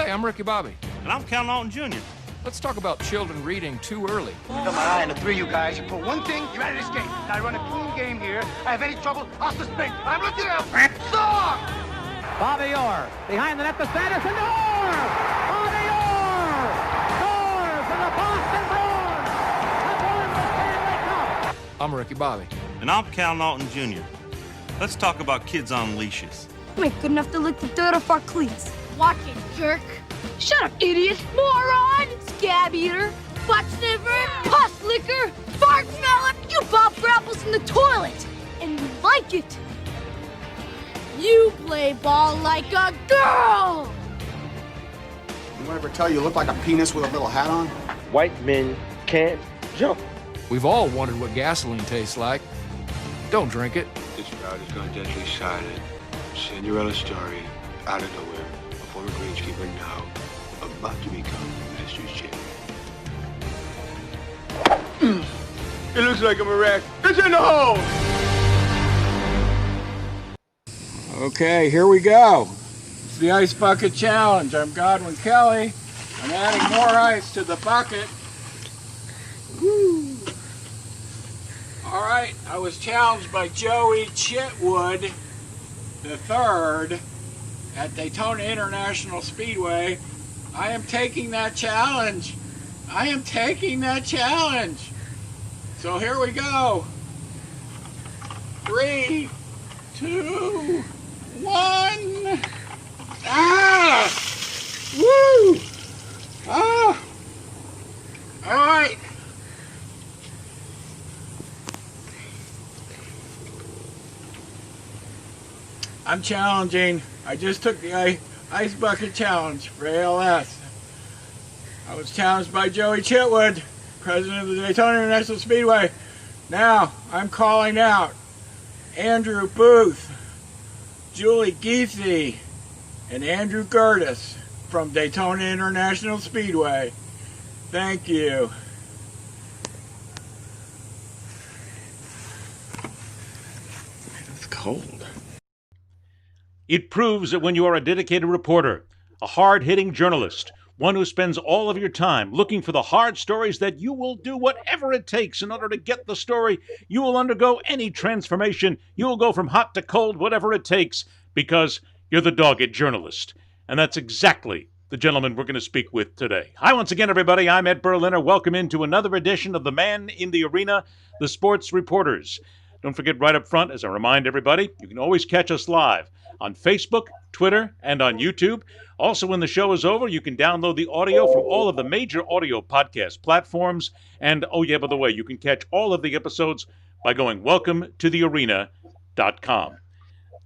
Hi, I'm Ricky Bobby. And I'm Cal Naughton Jr. Let's talk about children reading too early. Got my eye on the three of you guys. For one thing, you're out of this game. I run a clean game here. I have any trouble, I'll suspend. I'm looking out. Stop! Bobby Orr behind the net to Sanderson. Orr! Bobby Orr! Scores for the Boston Bruins! Have won the Stanley Cup! I'm Ricky Bobby. And I'm Cal Naughton Jr. Let's talk about kids on leashes. You ain't good enough to lick the dirt off our cleats. Watch it, jerk. Shut up, idiot. Moron. Scab eater. Butt sniffer. Pus licker. Fart smeller. You bob for apples in the toilet. And you like it. You play ball like a girl. Anyone ever tell you look like a penis with a little hat on? White men can't jump. We've all wondered what gasoline tastes like. Don't drink it. This route is going deadly silent. Cinderella story, out of nowhere. A former greenskeeper now about to become Masters champion. It looks like I'm a wreck. It's in the hole! Okay, here we go. It's the Ice Bucket Challenge. I'm Godwin Kelly. I'm adding more ice to the bucket. Woo. All right, I was challenged by Joey Chitwood III at Daytona International Speedway. I am taking that challenge. I am taking that challenge. So here we go. 3, 2, 1. Ah! Woo! Ah! All right. I'm challenging. I just took the Ice Bucket Challenge for ALS. I was challenged by Joey Chitwood, president of the Daytona International Speedway. Now, I'm calling out Andrew Booth, Julie Geesey, and Andrew Gertis from Daytona International Speedway. Thank you. It's cold. It proves that when you are a dedicated reporter, a hard-hitting journalist, one who spends all of your time looking for the hard stories, that you will do whatever it takes in order to get the story. You will undergo any transformation. You will go from hot to cold, whatever it takes, because you're the dogged journalist. And that's exactly the gentleman we're going to speak with today. Hi once again, everybody. I'm Ed Berliner. Welcome into another edition of The Man in the Arena, the Sports Reporters. Don't forget, right up front, as I remind everybody, you can always catch us live on Facebook, Twitter, and on YouTube. Also, when the show is over, you can download the audio from all of the major audio podcast platforms. And, oh yeah, by the way, you can catch all of the episodes by going welcometothearena.com.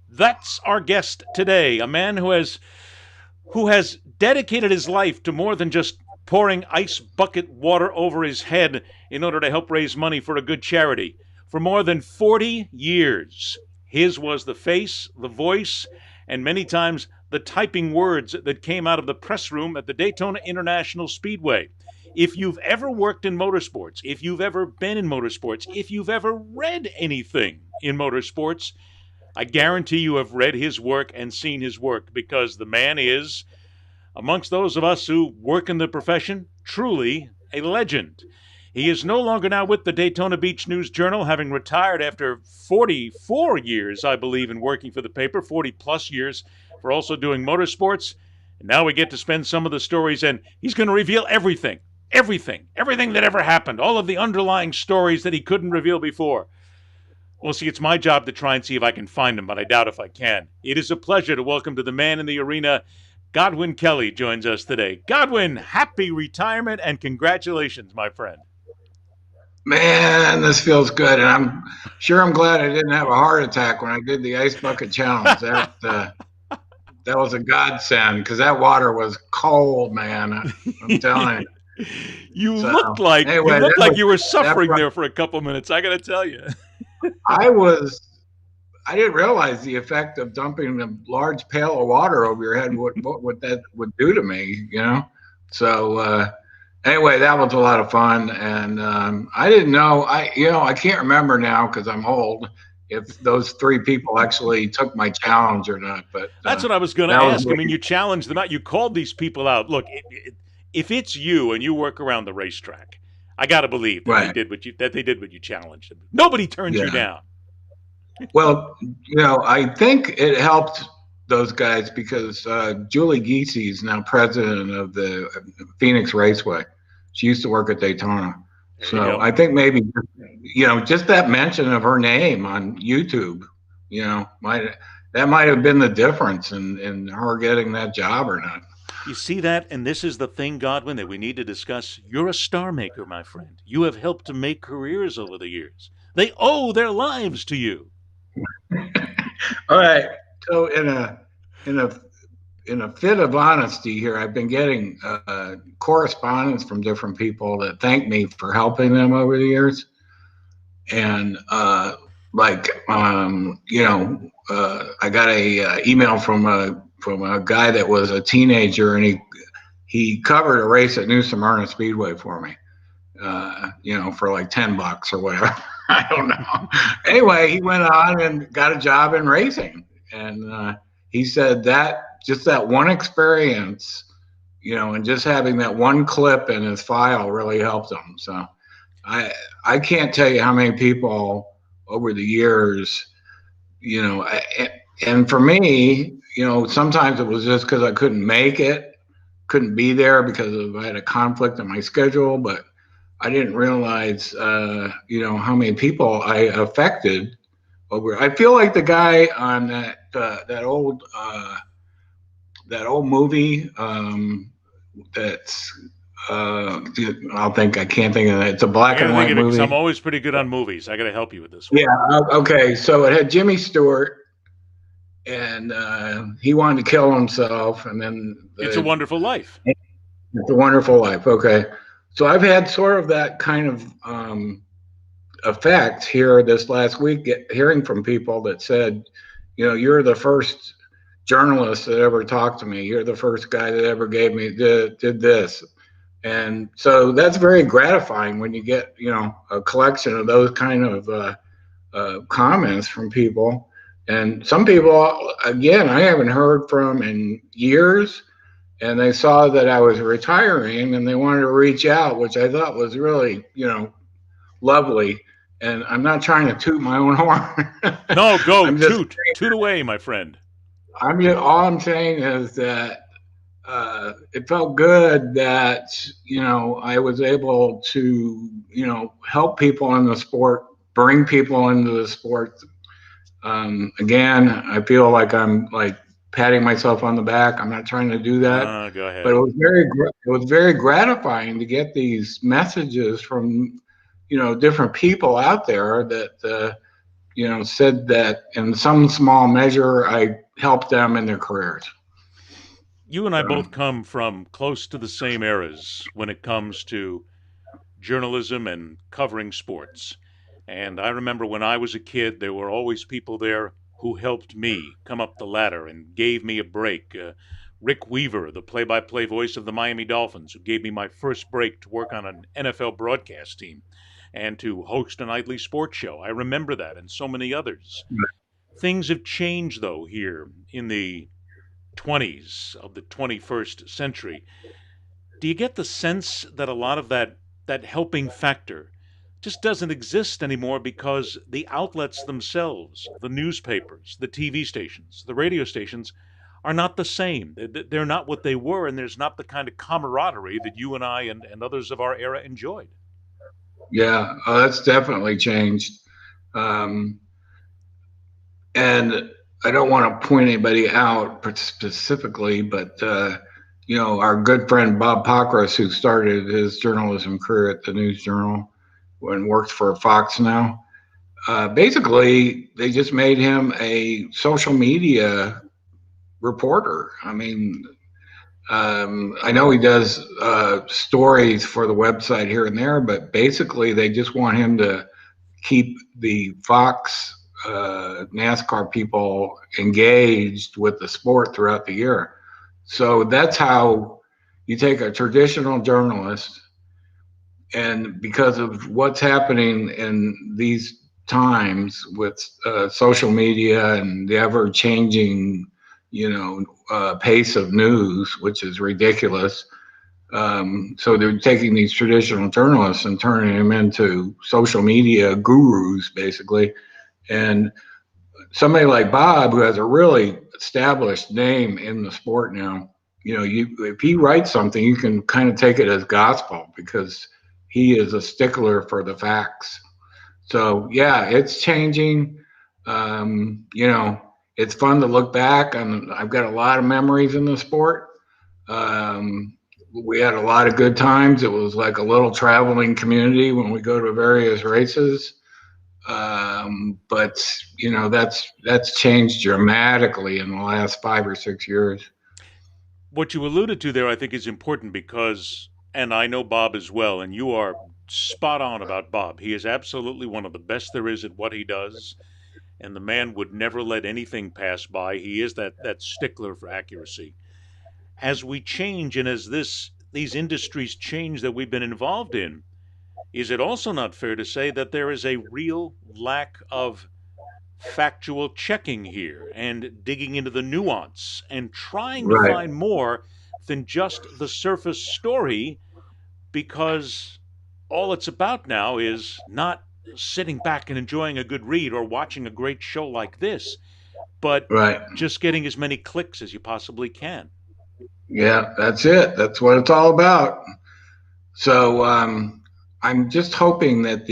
That's our guest today, a man who has dedicated his life to more than just pouring ice bucket water over his head in order to help raise money for a good charity. For more than 40 years, his was the face, the voice, and many times the typing words that came out of the press room at the Daytona International Speedway. If you've ever worked in motorsports, if you've ever been in motorsports, if you've ever read anything in motorsports, I guarantee you have read his work and seen his work, because the man is, amongst those of us who work in the profession, truly a legend. He is no longer now with the Daytona Beach News-Journal, having retired after 44 years, I believe, in working for the paper, 40-plus years for also doing motorsports. And now we get to spend some of the stories, and he's going to reveal everything that ever happened, all of the underlying stories that he couldn't reveal before. Well, see, it's my job to try and see if I can find him, but I doubt if I can. It is a pleasure to welcome to the Man in the Arena, Godwin Kelly joins us today. Godwin, happy retirement and congratulations, my friend. Man, this feels good, and I'm glad I didn't have a heart attack when I did the Ice Bucket Challenge. That was a godsend, because that water was cold, man. I'm telling you. You looked like you were suffering there for a couple minutes. I got to tell you, I didn't realize the effect of dumping a large pail of water over your head. What that would do to me, you know? So. Anyway, that was a lot of fun, and I didn't know. I can't remember now because I'm old. if those 3 people actually took my challenge or not. But that's what I was going to that was ask. I mean, you challenged them out. You called these people out. Look, if it's you and you work around the racetrack, I got to believe that Right. they did what you challenged them. Nobody turned you Yeah. down. Well, I think it helped those guys because Julie Giese is now president of the Phoenix Raceway. She used to work at Daytona. So I think maybe, just that mention of her name on YouTube, that might have been the difference in her getting that job or not. You see that? And this is the thing, Godwin, that we need to discuss. You're a star maker, my friend. You have helped to make careers over the years. They owe their lives to you. All right. So in a fit of honesty here, I've been getting correspondence from different people that thank me for helping them over the years. And I got a email from a guy that was a teenager, and he covered a race at New Smyrna Speedway for me, for like $10 or whatever. I don't know. Anyway, he went on and got a job in racing, and he said that just that one experience, and just having that one clip in his file really helped him. So I can't tell you how many people over the years, and for me, sometimes it was just because I couldn't be there because I had a conflict in my schedule, but I didn't realize, how many people I affected over. I feel like the guy on that old movie that's I can't think of it. It's a black and white movie. I'm always pretty good on movies. I got to help you with this one. Yeah. Okay. So it had Jimmy Stewart, and he wanted to kill himself, and then It's a Wonderful Life. It's a Wonderful Life. Okay. So I've had sort of that kind of effect here this last week, hearing from people that said, you're the first journalist that ever talked to me. You're the first guy that ever did this. And so that's very gratifying when you get, a collection of those kind of comments from people. And some people, again, I haven't heard from in years. And they saw that I was retiring, and they wanted to reach out, which I thought was really, lovely. And I'm not trying to toot my own horn. No, go toot away, my friend. All I'm saying is that it felt good that I was able to help people in the sport, bring people into the sport. Again, I feel like I'm patting myself on the back. I'm not trying to do that. Go ahead. But it was very gratifying to get these messages from different people out there that said that in some small measure I helped them in their careers. You and I both come from close to the same eras when it comes to journalism and covering sports. And I remember when I was a kid, there were always people there who helped me come up the ladder and gave me a break. Rick Weaver, the play-by-play voice of the Miami Dolphins, who gave me my first break to work on an NFL broadcast team and to host a nightly sports show. I remember that, and so many others. Things have changed, though, here in the 20s of the 21st century. Do you get the sense that a lot of that helping factor just doesn't exist anymore because the outlets themselves, the newspapers, the TV stations, the radio stations, are not the same? They're not what they were, and there's not the kind of camaraderie that you and I and others of our era enjoyed. Yeah, that's definitely changed. And I don't want to point anybody out specifically, but our good friend Bob Pockris, who started his journalism career at the News Journal and works for Fox now, basically they just made him a social media reporter. I mean, I know he does stories for the website here and there, but basically they just want him to keep the Fox NASCAR people engaged with the sport throughout the year. So that's how you take a traditional journalist, and because of what's happening in these times with social media and the ever-changing, pace of news, which is ridiculous. So they're taking these traditional journalists and turning them into social media gurus, basically. And somebody like Bob, who has a really established name in the sport now, if he writes something, you can kind of take it as gospel because he is a stickler for the facts. So yeah, it's changing. It's fun to look back, and I've got a lot of memories in the sport. We had a lot of good times. It was like a little traveling community when we go to various races. But that's changed dramatically in the last 5 or 6 years. What you alluded to there, I think, is important because, and I know Bob as well, and you are spot on about Bob. He is absolutely one of the best there is at what he does, and the man would never let anything pass by. He is that stickler for accuracy. As we change and as these industries change that we've been involved in, is it also not fair to say that there is a real lack of factual checking here and digging into the nuance and trying to find more than just the surface story, because all it's about now is not sitting back and enjoying a good read or watching a great show like this, but just getting as many clicks as you possibly can. Yeah, that's it. That's what it's all about. So I'm just hoping that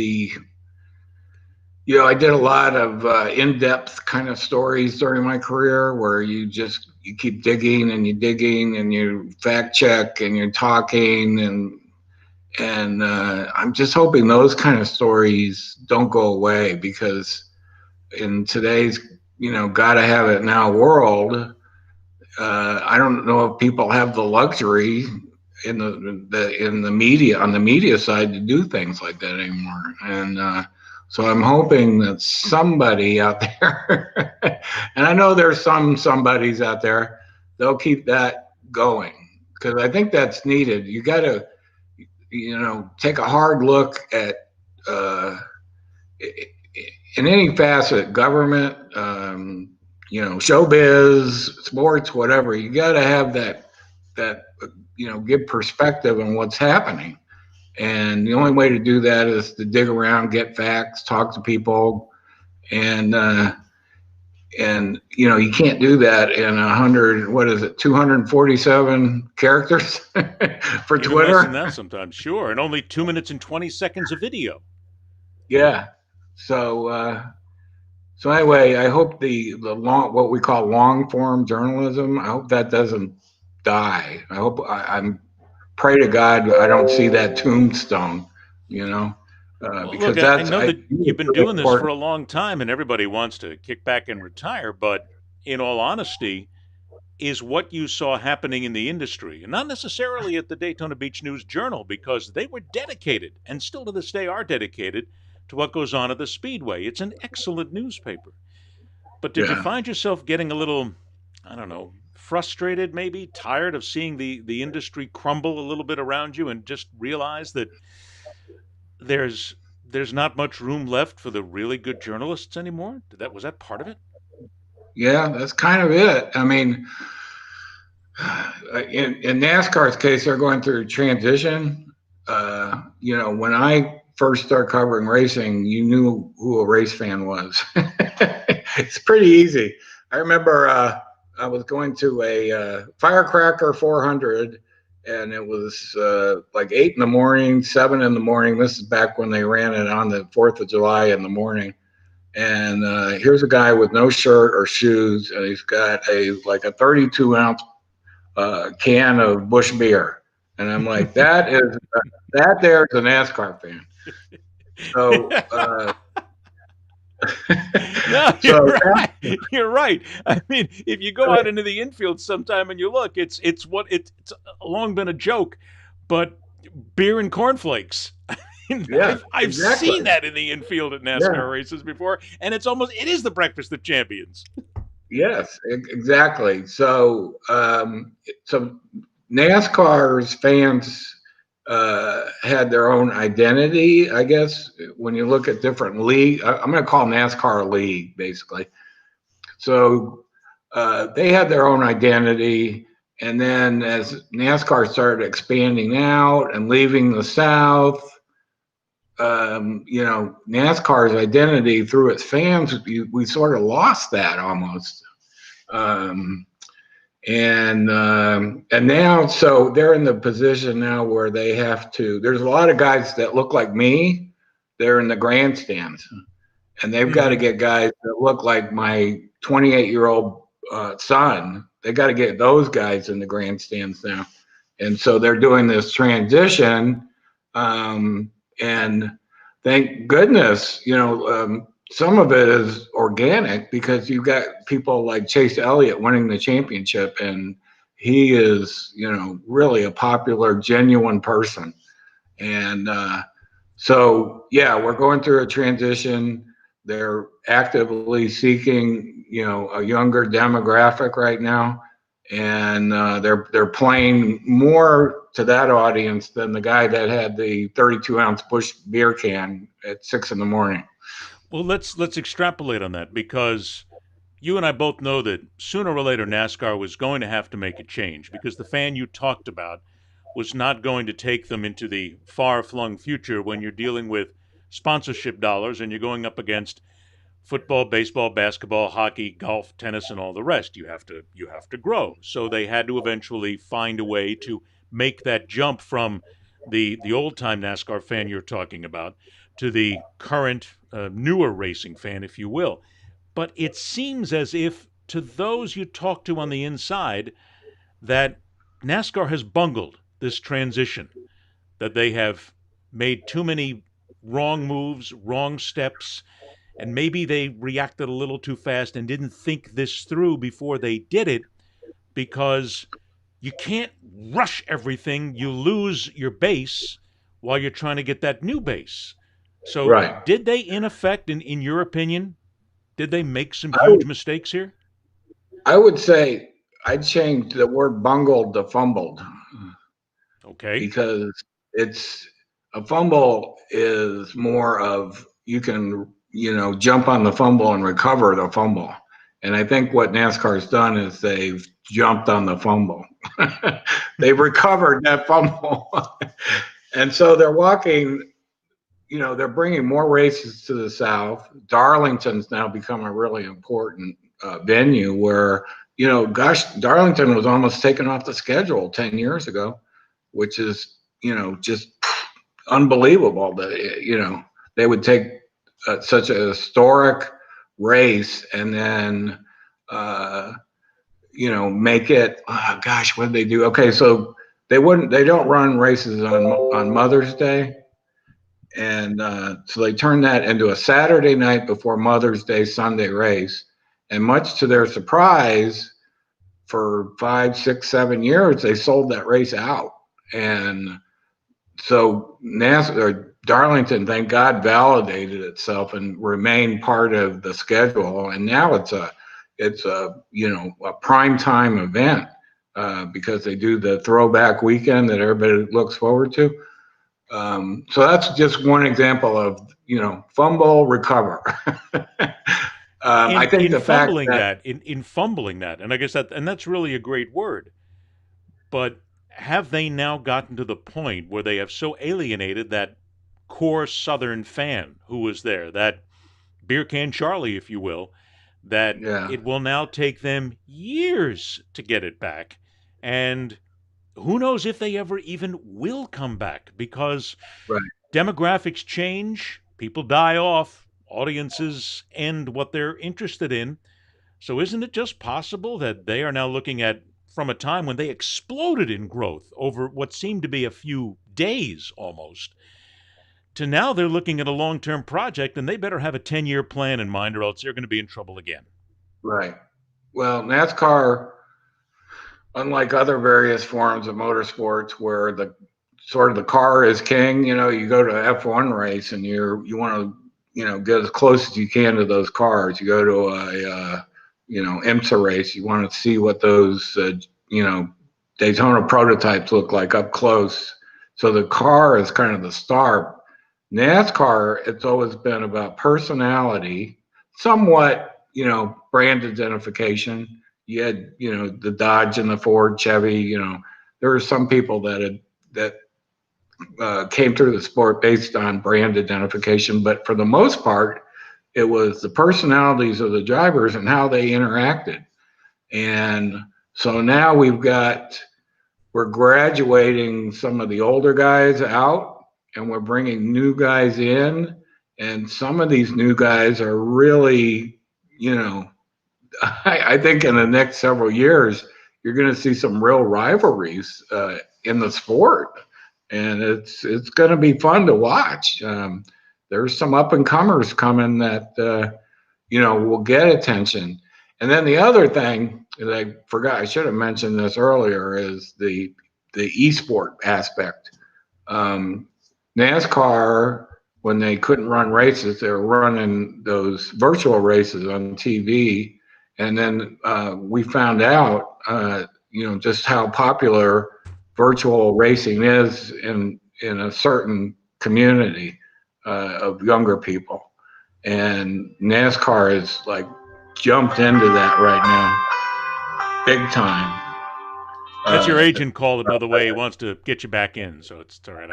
I did a lot of in-depth kind of stories during my career where you keep digging and you fact check and you're talking and I'm just hoping those kind of stories don't go away, because in today's gotta have it now world, I don't know if people have the luxury in the media, on the media side, to do things like that anymore. And so I'm hoping that somebody out there, and I know there's some somebodies out there, they'll keep that going, because I think that's needed. You got to, take a hard look at in any facet, government, showbiz, sports, whatever. You got to have that give perspective on what's happening. And the only way to do that is to dig around, get facts, talk to people, and you can't do that in 247 characters for Even Twitter. less than that sometimes, sure, and only 2 minutes and 20 seconds of video. Yeah. So anyway, I hope the what we call long form journalism, I hope that doesn't die. I hope I'm pray to God I don't see that tombstone, because look, I know that you've been doing this for a long time and everybody wants to kick back and retire, but in all honesty, is what you saw happening in the industry, and not necessarily at the Daytona Beach News-Journal, because they were dedicated, and still to this day are dedicated, to what goes on at the Speedway. It's an excellent newspaper. But did you find yourself getting a little, I don't know, frustrated, maybe tired of seeing the industry crumble a little bit around you, and just realize that there's not much room left for the really good journalists anymore? Was that part of it? Yeah, that's kind of it. I mean, in NASCAR's case, they're going through transition. When I first started covering racing, you knew who a race fan was. It's pretty easy. I remember I was going to a Firecracker 400, and it was like 8 in the morning, 7 in the morning. This is back when they ran it on the 4th of July in the morning. And here's a guy with no shirt or shoes, and he's got a 32-ounce can of Busch beer. And I'm like, that there's a NASCAR fan. So no, you're right. I mean, if you go out into the infield sometime and you look, it's long been a joke, but beer and cornflakes. I've seen that in the infield at NASCAR races before, and it is the breakfast of champions. Yes, exactly. So NASCAR's fans had their own identity, I guess. When you look at different league, I'm going to call NASCAR a league, basically. So they had their own identity. And then as NASCAR started expanding out and leaving the South, NASCAR's identity through its fans, we sort of lost that almost. And now, so they're in the position now where they have to, there's a lot of guys that look like me. They're in the grandstands, and they've got to get guys that look like my 28-year-old son. They got to get those guys in the grandstands now. And so they're doing this transition. And thank goodness, some of it is organic because you've got people like Chase Elliott winning the championship, and he is, really a popular, genuine person. And so, yeah, we're going through a transition. They're actively seeking, a younger demographic right now, and they're playing more to that audience than the guy that had the 32-ounce Busch beer can at 6 a.m. Well, let's extrapolate on that, because you and I both know that sooner or later NASCAR was going to have to make a change, because the fan you talked about was not going to take them into the far-flung future when you're dealing with sponsorship dollars and you're going up against football, baseball, basketball, hockey, golf, tennis, and all the rest. You have to grow. So they had to eventually find a way to make that jump from the old-time NASCAR fan you're talking about to the current newer racing fan, if you will. But it seems as if, to those you talk to on the inside, that NASCAR has bungled this transition, that they have made too many wrong moves, wrong steps, and maybe they reacted a little too fast and didn't think this through before they did it, because you can't rush everything. You lose your base while you're trying to get that new base. So right. Did they, in effect, in your opinion, did they make some huge mistakes here? I would say I'd change the word bungled to fumbled. Okay. Because a fumble is more of, you can, jump on the fumble and recover the fumble. And I think what NASCAR's done is they've jumped on the fumble. They've recovered that fumble. And so they're walking, they're bringing more races to the South. Darlington's now become a really important venue where, Darlington was almost taken off the schedule 10 years ago, which is, just unbelievable that, they would take such a historic race and then, make it, what did they do? Okay. So they don't run races on Mother's Day. And so they turned that into a Saturday night before Mother's Day Sunday race. And much to their surprise, for 5, 6, 7 years, they sold that race out. And so Darlington, thank God, validated itself and remained part of the schedule. And now it's a prime time event because they do the throwback weekend that everybody looks forward to. So that's just one example of, fumble, recover. I think the fact that in fumbling that, and I guess that's really a great word, but have they now gotten to the point where they have so alienated that core Southern fan who was there, that beer can Charlie, if you will, that it will now take them years to get it back? And who knows if they ever even will come back, because demographics change, people die off, audiences end what they're interested in. So isn't it just possible that they are now looking at, from a time when they exploded in growth over what seemed to be a few days almost, to now they're looking at a long-term project, and they better have a 10-year plan in mind, or else they're going to be in trouble again. Right. Well, NASCAR, unlike other various forms of motorsports where the car is king, you go to an F1 race and you want to, get as close as you can to those cars. You go to a, IMSA race, you want to see what those, Daytona prototypes look like up close. So the car is kind of the star. NASCAR, it's always been about personality, somewhat, brand identification. You had, the Dodge and the Ford, Chevy. There were some people that came through the sport based on brand identification, but for the most part, it was the personalities of the drivers and how they interacted. And so now we're graduating some of the older guys out and we're bringing new guys in. And some of these new guys are really, I think in the next several years, you're going to see some real rivalries in the sport. And it's going to be fun to watch. There's some up and comers coming that, will get attention. And then the other thing that I forgot, I should have mentioned this earlier, is the esport aspect. NASCAR, when they couldn't run races, they were running those virtual races on TV. And then we found out, just how popular virtual racing is in a certain community of younger people. And NASCAR is like jumped into that right now, big time. That's your agent calling, by the way. He wants to get you back in, so it's all right.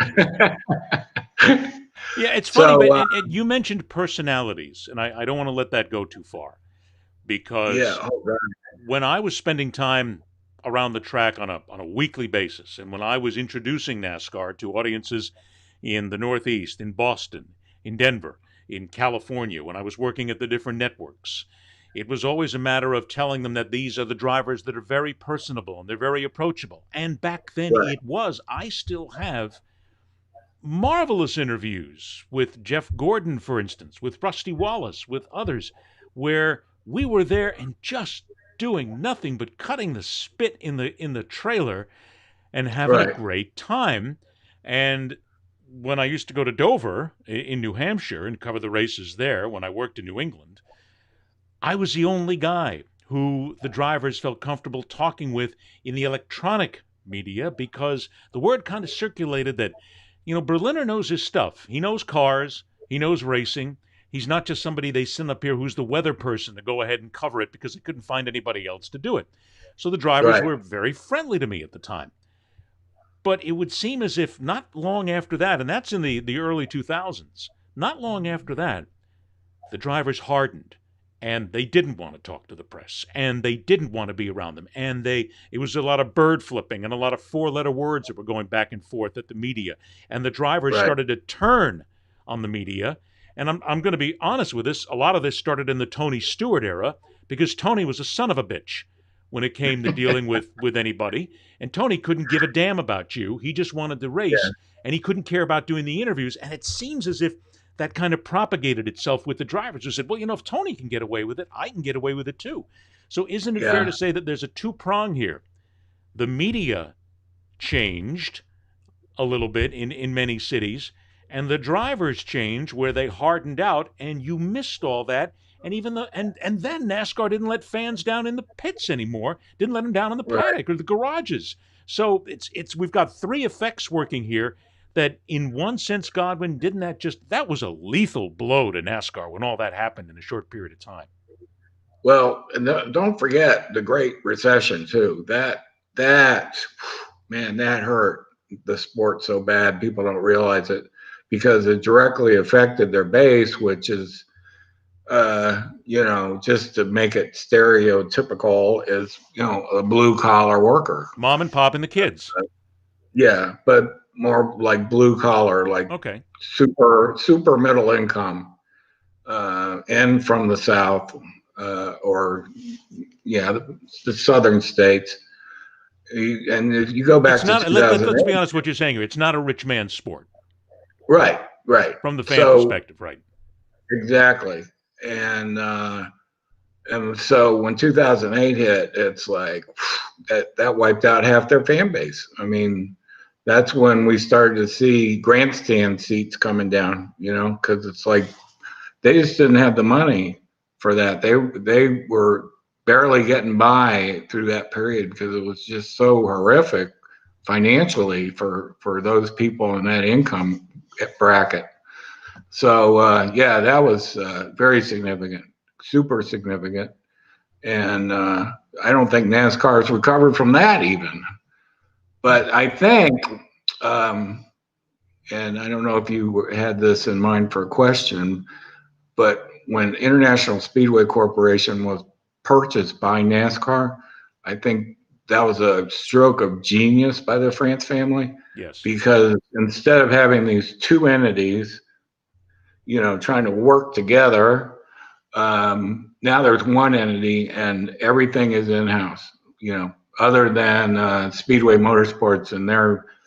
Yeah, it's funny, but and you mentioned personalities, and I don't want to let that go too far, because when I was spending time around the track on a weekly basis, and when I was introducing NASCAR to audiences in the Northeast, in Boston, in Denver, in California, when I was working at the different networks, it was always a matter of telling them that these are the drivers that are very personable and they're very approachable. And back then it was. I still have marvelous interviews with Jeff Gordon, for instance, with Rusty Wallace, with others, where we were there and just doing nothing but cutting the spit in the trailer and having a great time. And when I used to go to Dover in New Hampshire and cover the races there when I worked in New England, I was the only guy who the drivers felt comfortable talking with in the electronic media, because the word kind of circulated that, Berliner knows his stuff. He knows cars. He knows racing. He's not just somebody they send up here who's the weather person to go ahead and cover it because they couldn't find anybody else to do it. So the drivers were very friendly to me at the time. But it would seem as if not long after that, and that's in the early 2000s, not long after that, the drivers hardened. And they didn't want to talk to the press, and they didn't want to be around them, and it was a lot of bird flipping and a lot of four-letter words that were going back and forth at the media, and the drivers started to turn on the media. And I'm going to be honest with this, a lot of this started in the Tony Stewart era, because Tony was a son of a bitch when it came to dealing with anybody, and Tony couldn't give a damn about you. He just wanted to race, and he couldn't care about doing the interviews, and it seems as if that kind of propagated itself with the drivers who said, well, if Tony can get away with it, I can get away with it too. So isn't it fair to say that there's a two-prong here? The media changed a little bit in many cities, and the drivers changed where they hardened out, and you missed all that. And even and then NASCAR didn't let fans down in the pits anymore, didn't let them down in the paddock or the garages. So we've got three effects working here. That in one sense, Godwin, that was a lethal blow to NASCAR when all that happened in a short period of time. Well, and don't forget the Great Recession too. That hurt the sport so bad. People don't realize it because it directly affected their base, which is, just to make it stereotypical, is, a blue collar worker. Mom and pop and the kids. But more like blue collar, like super middle income, and from the South, or the southern states. And if you go back to let's be honest, what you're saying here, it's not a rich man's sport. Right. From the fan perspective, right. Exactly. And so when 2008 hit, it's like that wiped out half their fan base. I mean, that's when we started to see grandstand seats coming down, because it's like they just didn't have the money for that. They were barely getting by through that period because it was just so horrific financially for those people in that income bracket. So yeah, that was very significant, super significant. And I don't think NASCAR has recovered from that even. But I think, and I don't know if you had this in mind for a question, but when International Speedway Corporation was purchased by NASCAR, I think that was a stroke of genius by the France family. Yes. Because instead of having these two entities, you know, trying to work together, now there's one entity and everything is in-house, you know, other than Speedway Motorsports, and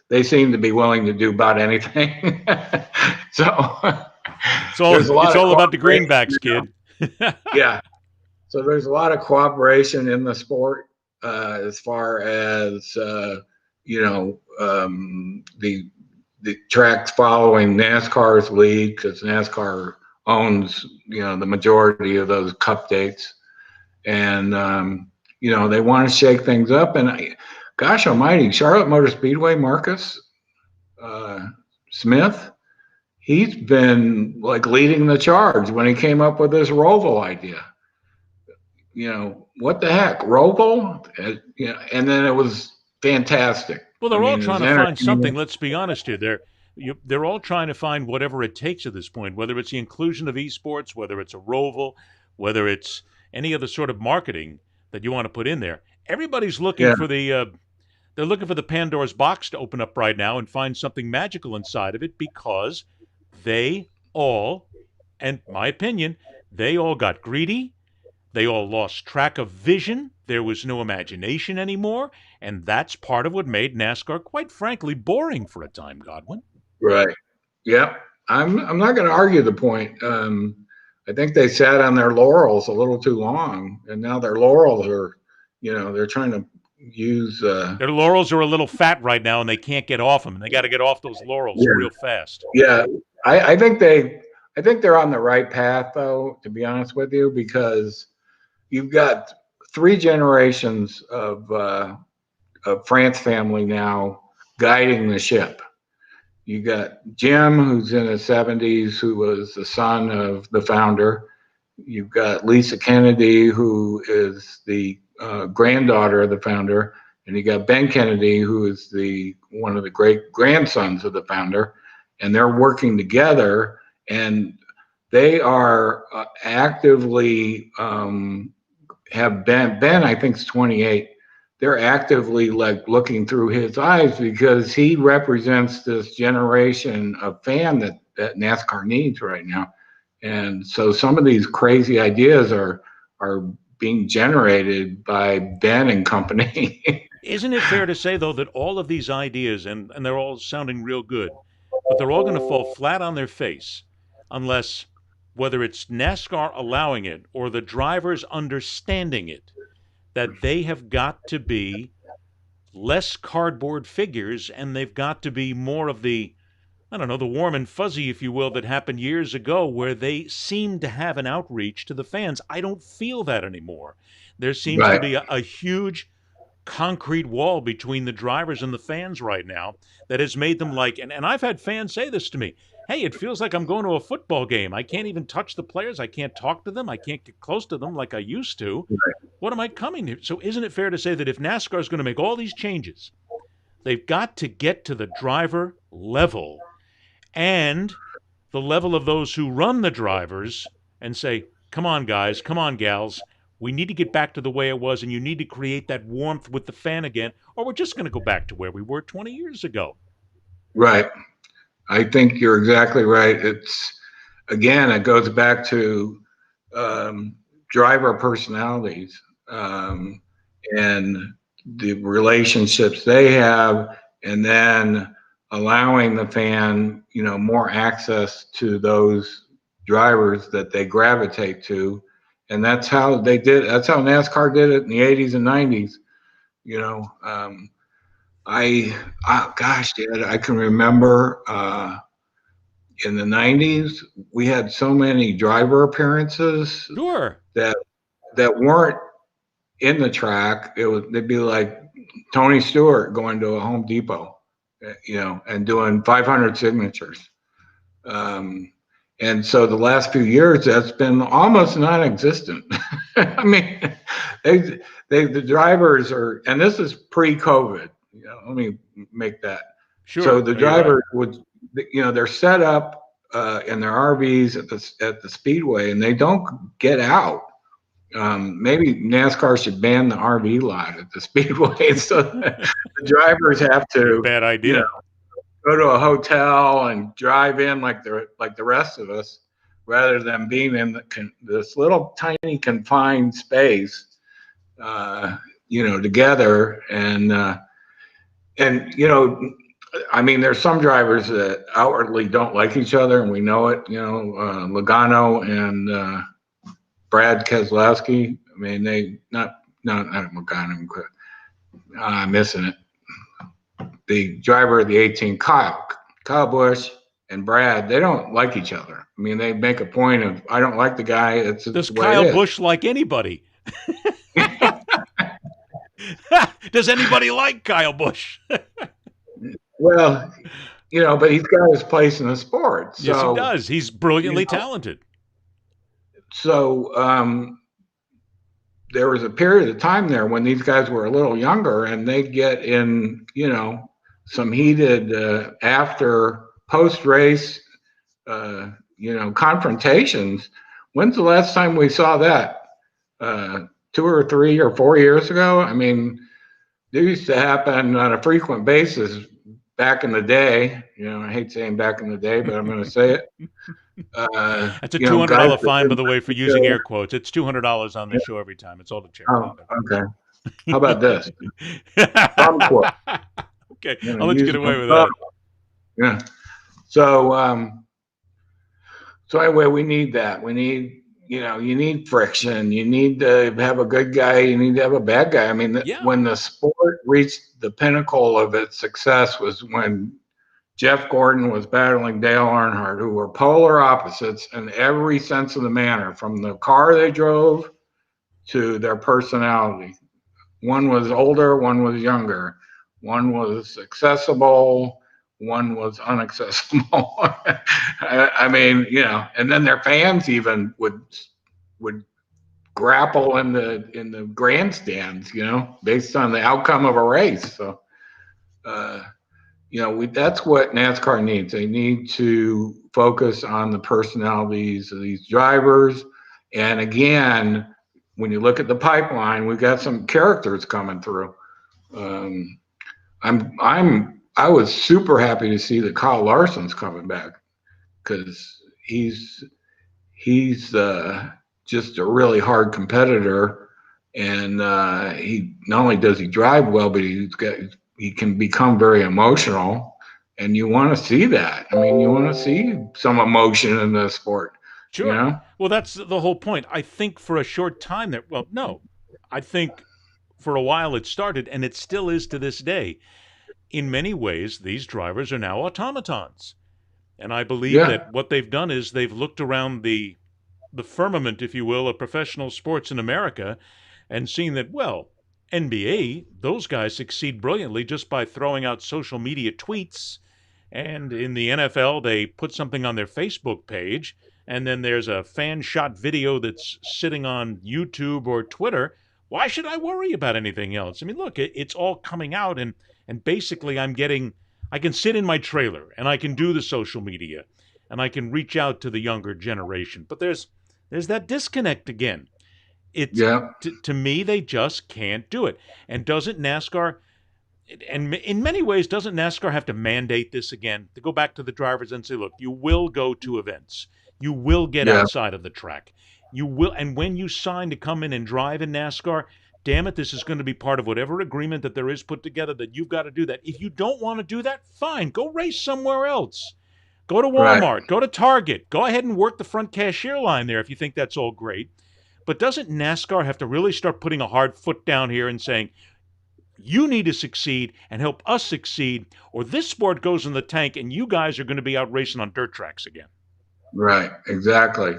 they seem to be willing to do about anything. So it's all about the greenbacks, kid. Yeah. So there's a lot of cooperation in the sport as far as you know, the tracks following NASCAR's lead, because NASCAR owns, you know, the majority of those cup dates, and you know, they want to shake things up. And gosh almighty, Charlotte Motor Speedway, Marcus Smith, he's been like leading the charge when he came up with this Roval idea. You know, what the heck, Roval? You know, and then it was fantastic. Well, they're all trying to find something. Let's be honest here. They're all trying to find whatever it takes at this point, whether it's the inclusion of esports, whether it's a Roval, whether it's any other sort of marketing that you want to put in there. Everybody's looking for they're looking for the Pandora's box to open up right now and find something magical inside of it, because they all, and my opinion, they all got greedy. They all lost track of vision. There was no imagination anymore. And that's part of what made NASCAR, quite frankly, boring for a time, Godwin. Right. Yeah. I'm not going to argue the point. I think they sat on their laurels a little too long, and now their laurels are, you know, they're trying to use their laurels are a little fat right now, and they can't get off them, and they got to get off those laurels real fast. Yeah. I think they're on the right path, though, to be honest with you, because you've got 3 generations of France family now guiding the ship. You got Jim, who's in his 70s, who was the son of the founder. You've got Lisa Kennedy, who is the granddaughter of the founder, and you got Ben Kennedy, who is one of the great grandsons of the founder, and they're working together, and they are actively have Ben, I think, is 28. They're actively like looking through his eyes, because he represents this generation of fan that NASCAR needs right now. And so some of these crazy ideas are being generated by Ben and company. Isn't it fair to say, though, that all of these ideas, and they're all sounding real good, but they're all going to fall flat on their face unless, whether it's NASCAR allowing it or the drivers understanding it, that they have got to be less cardboard figures, and they've got to be more of the, I don't know, the warm and fuzzy, if you will, that happened years ago, where they seemed to have an outreach to the fans. I don't feel that anymore. There seems to be a huge concrete wall between the drivers and the fans right now that has made them like, and I've had fans say this to me, hey, it feels like I'm going to a football game. I can't even touch the players. I can't talk to them. I can't get close to them like I used to. What am I coming to? So isn't it fair to say that if NASCAR is going to make all these changes, they've got to get to the driver level and the level of those who run the drivers and say, come on, guys, come on, gals, we need to get back to the way it was, and you need to create that warmth with the fan again, or we're just going to go back to where we were 20 years ago. Right. I think you're exactly right. It's, again, it goes back to driver personalities and the relationships they have, and then allowing the fan, you know, more access to those drivers that they gravitate to. And that's how they did. That's how NASCAR did it in the 80s and 90s. You know, gosh, Dad, I can remember in the 90s, we had so many driver appearances that weren't in the track. They'd be like Tony Stewart going to a Home Depot, and doing 500 signatures. And so the last few years, that's been almost non-existent. I mean, the drivers are, and this is pre-COVID. Let me make that. Sure. So the drivers would, they're set up in their RVs at the speedway, and they don't get out. Maybe NASCAR should ban the RV lot at the speedway, so the drivers have to. Bad idea. Go to a hotel and drive in like the rest of us, rather than being in this little tiny confined space, together. And I mean, there's some drivers that outwardly don't like each other, and we know it. Logano and Brad Keselowski. I mean, they not Logano. I'm missing it. The driver of the 18, Kyle Busch and Brad, they don't like each other. I mean, they make a point of, I don't like the guy. Does Kyle Busch like anybody? Does anybody like Kyle Busch? Well, but he's got his place in the sport. So, yes, he does. He's brilliantly talented. So there was a period of time there when these guys were a little younger, and they'd get in, some heated after post-race, confrontations. When's the last time we saw that? 2 or 3 or 4 years ago? I mean, they used to happen on a frequent basis back in the day. I hate saying back in the day, but I'm going to say it. That's a $200 fine, by the way, for using air quotes. It's $200 on the show every time. It's all the charity. Oh, okay. How about this? Okay, I'll let you get away with that. Yeah. So, anyway, we need that. We need, you need friction. You need to have a good guy. You need to have a bad guy. I mean, when the sport reached the pinnacle of its success was when Jeff Gordon was battling Dale Earnhardt, who were polar opposites in every sense of the manner, from the car they drove to their personality. One was older, one was younger. One was accessible, one was inaccessible. I mean, and then their fans even would grapple in the grandstands, based on the outcome of a race. So, that's what NASCAR needs. They need to focus on the personalities of these drivers. And again, when you look at the pipeline, we've got some characters coming through. I was super happy to see that Kyle Larson's coming back, because he's just a really hard competitor, and he not only does he drive well, but he can become very emotional, and you want to see that. I mean, you want to see some emotion in the sport. Sure. Well, that's the whole point. I think for a short time there. Well, no, I think for a while it started, and it still is to this day. In many ways, these drivers are now automatons. And I believe that what they've done is they've looked around the firmament, if you will, of professional sports in America and seen that, well, NBA, those guys succeed brilliantly just by throwing out social media tweets. And in the NFL, they put something on their Facebook page, and then there's a fan-shot video that's sitting on YouTube or Twitter. Why should I worry about anything else? I mean, look, it's all coming out, and basically I can sit in my trailer, and I can do the social media, and I can reach out to the younger generation. But there's that disconnect again. To me, they just can't do it. And doesn't NASCAR, and in many ways, doesn't NASCAR have to mandate this again, to go back to the drivers and say, look, you will go to events. You will get outside of the track. You will, and when you sign to come in and drive in NASCAR, damn it, this is going to be part of whatever agreement that there is put together, that you've got to do that. If you don't want to do that, fine, go race somewhere else. Go to Walmart, go to Target, go ahead and work the front cashier line there if you think that's all great. But doesn't NASCAR have to really start putting a hard foot down here and saying, you need to succeed and help us succeed, or this sport goes in the tank and you guys are going to be out racing on dirt tracks again? Right, exactly.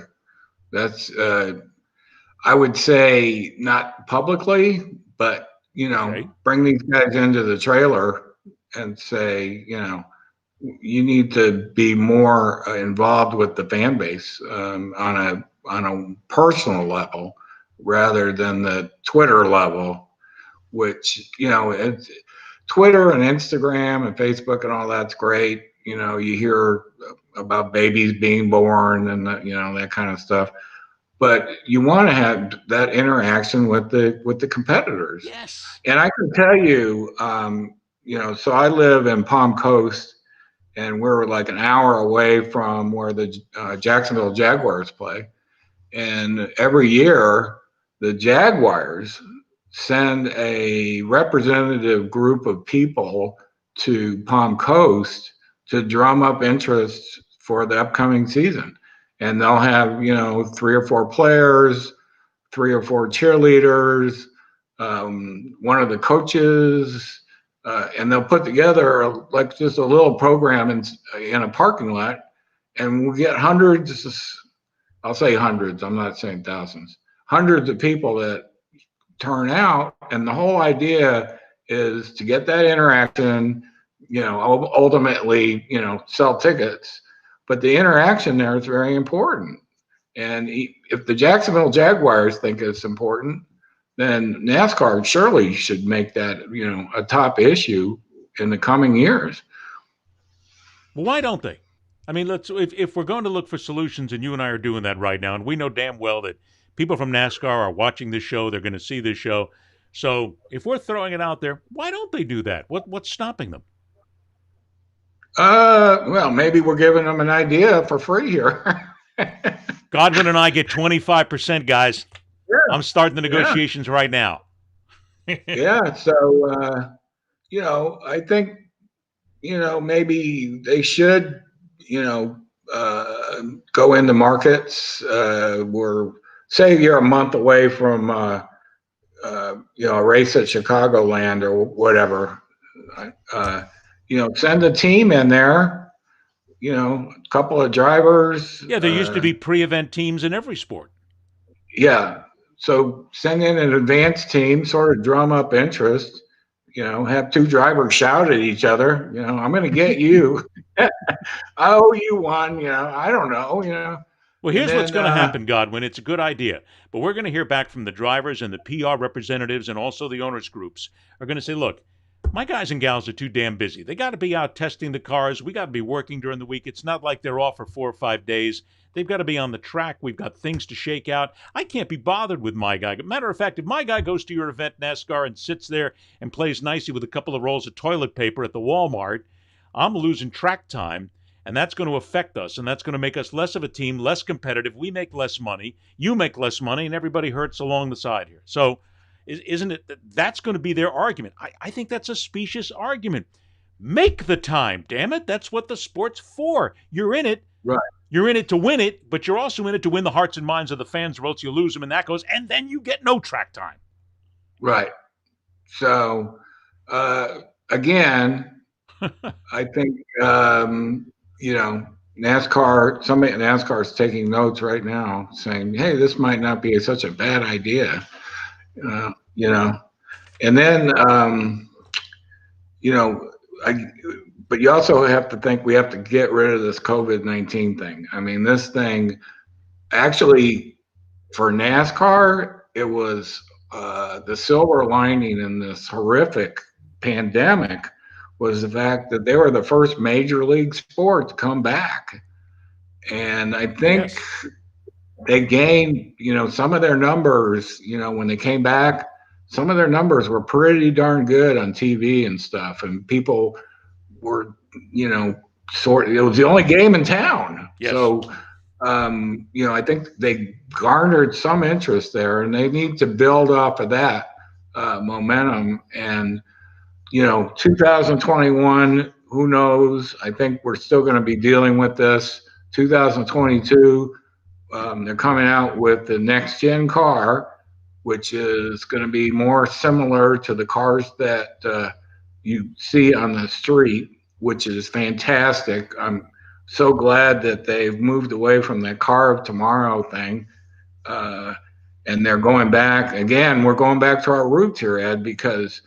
That's, I would say not publicly, but bring these guys into the trailer and say, you need to be more involved with the fan base on a personal level rather than the Twitter level, which, it's Twitter and Instagram and Facebook and all that's great. You hear about babies being born and that kind of stuff, but you want to have that interaction with the competitors. Yes. And I can tell you, so I live in Palm Coast, and we're like an hour away from where the Jacksonville Jaguars play. And every year, the Jaguars send a representative group of people to Palm Coast to drum up interest for the upcoming season. And they'll have, 3 or 4 players, 3 or 4 cheerleaders, one of the coaches, and they'll put together like just a little program in a parking lot, and we'll get hundreds. I'll say hundreds. I'm not saying thousands. Hundreds of people that turn out, and the whole idea is to get that interaction. Ultimately, sell tickets, but the interaction there is very important. And if the Jacksonville Jaguars think it's important, then NASCAR surely should make that, a top issue in the coming years. Well, why don't they? I mean, if we're going to look for solutions, and you and I are doing that right now, and we know damn well that people from NASCAR are watching this show, they're going to see this show. So if we're throwing it out there, why don't they do that? What's stopping them? Well, maybe we're giving them an idea for free here. Godwin and I get 25%, guys. Yeah. I'm starting the negotiations right now. Yeah. So, I think, maybe they should, go into markets where, say you're a month away from, a race at Chicagoland or whatever, send a team in there, a couple of drivers. Yeah, there used to be pre-event teams in every sport. Yeah. So send in an advanced team, sort of drum up interest, have 2 drivers shout at each other, I'm going to get you. I owe you one, I don't know, Well, here's what's going to happen, Godwin. It's a good idea. But we're going to hear back from the drivers and the PR representatives and also the owners groups are going to say, look, my guys and gals are too damn busy. They got to be out testing the cars. We got to be working during the week. It's not like they're off for 4 or 5 days. They've got to be on the track. We've got things to shake out. I can't be bothered with my guy. Matter of fact, if my guy goes to your event, NASCAR, and sits there and plays nicely with a couple of rolls of toilet paper at the Walmart, I'm losing track time, and that's going to affect us, and that's going to make us less of a team, less competitive. We make less money. You make less money, and everybody hurts along the side here. So isn't it that's going to be their argument? I think that's a specious argument. Make the time, damn it. That's what the sport's for. You're in it. Right. You're in it to win it, but you're also in it to win the hearts and minds of the fans, or else you lose them, and that goes, and then you get no track time. Right. So, again, I think, NASCAR, somebody at NASCAR is taking notes right now saying, hey, this might not be such a bad idea. And then, but you also have to think we have to get rid of this COVID-19 thing. I mean, this thing actually for NASCAR, it was the silver lining in this horrific pandemic was the fact that they were the first major league sport to come back. And I think they gained, some of their numbers, when they came back, some of their numbers were pretty darn good on TV and stuff. And people were, it was the only game in town. Yes. So, I think they garnered some interest there, and they need to build off of that momentum. And, 2021, who knows? I think we're still going to be dealing with this. 2022, they're coming out with the next gen car, which is going to be more similar to the cars that you see on the street, which is fantastic. I'm so glad that they've moved away from that car of tomorrow thing. and they're going back again. We're going back to our roots here, Ed, because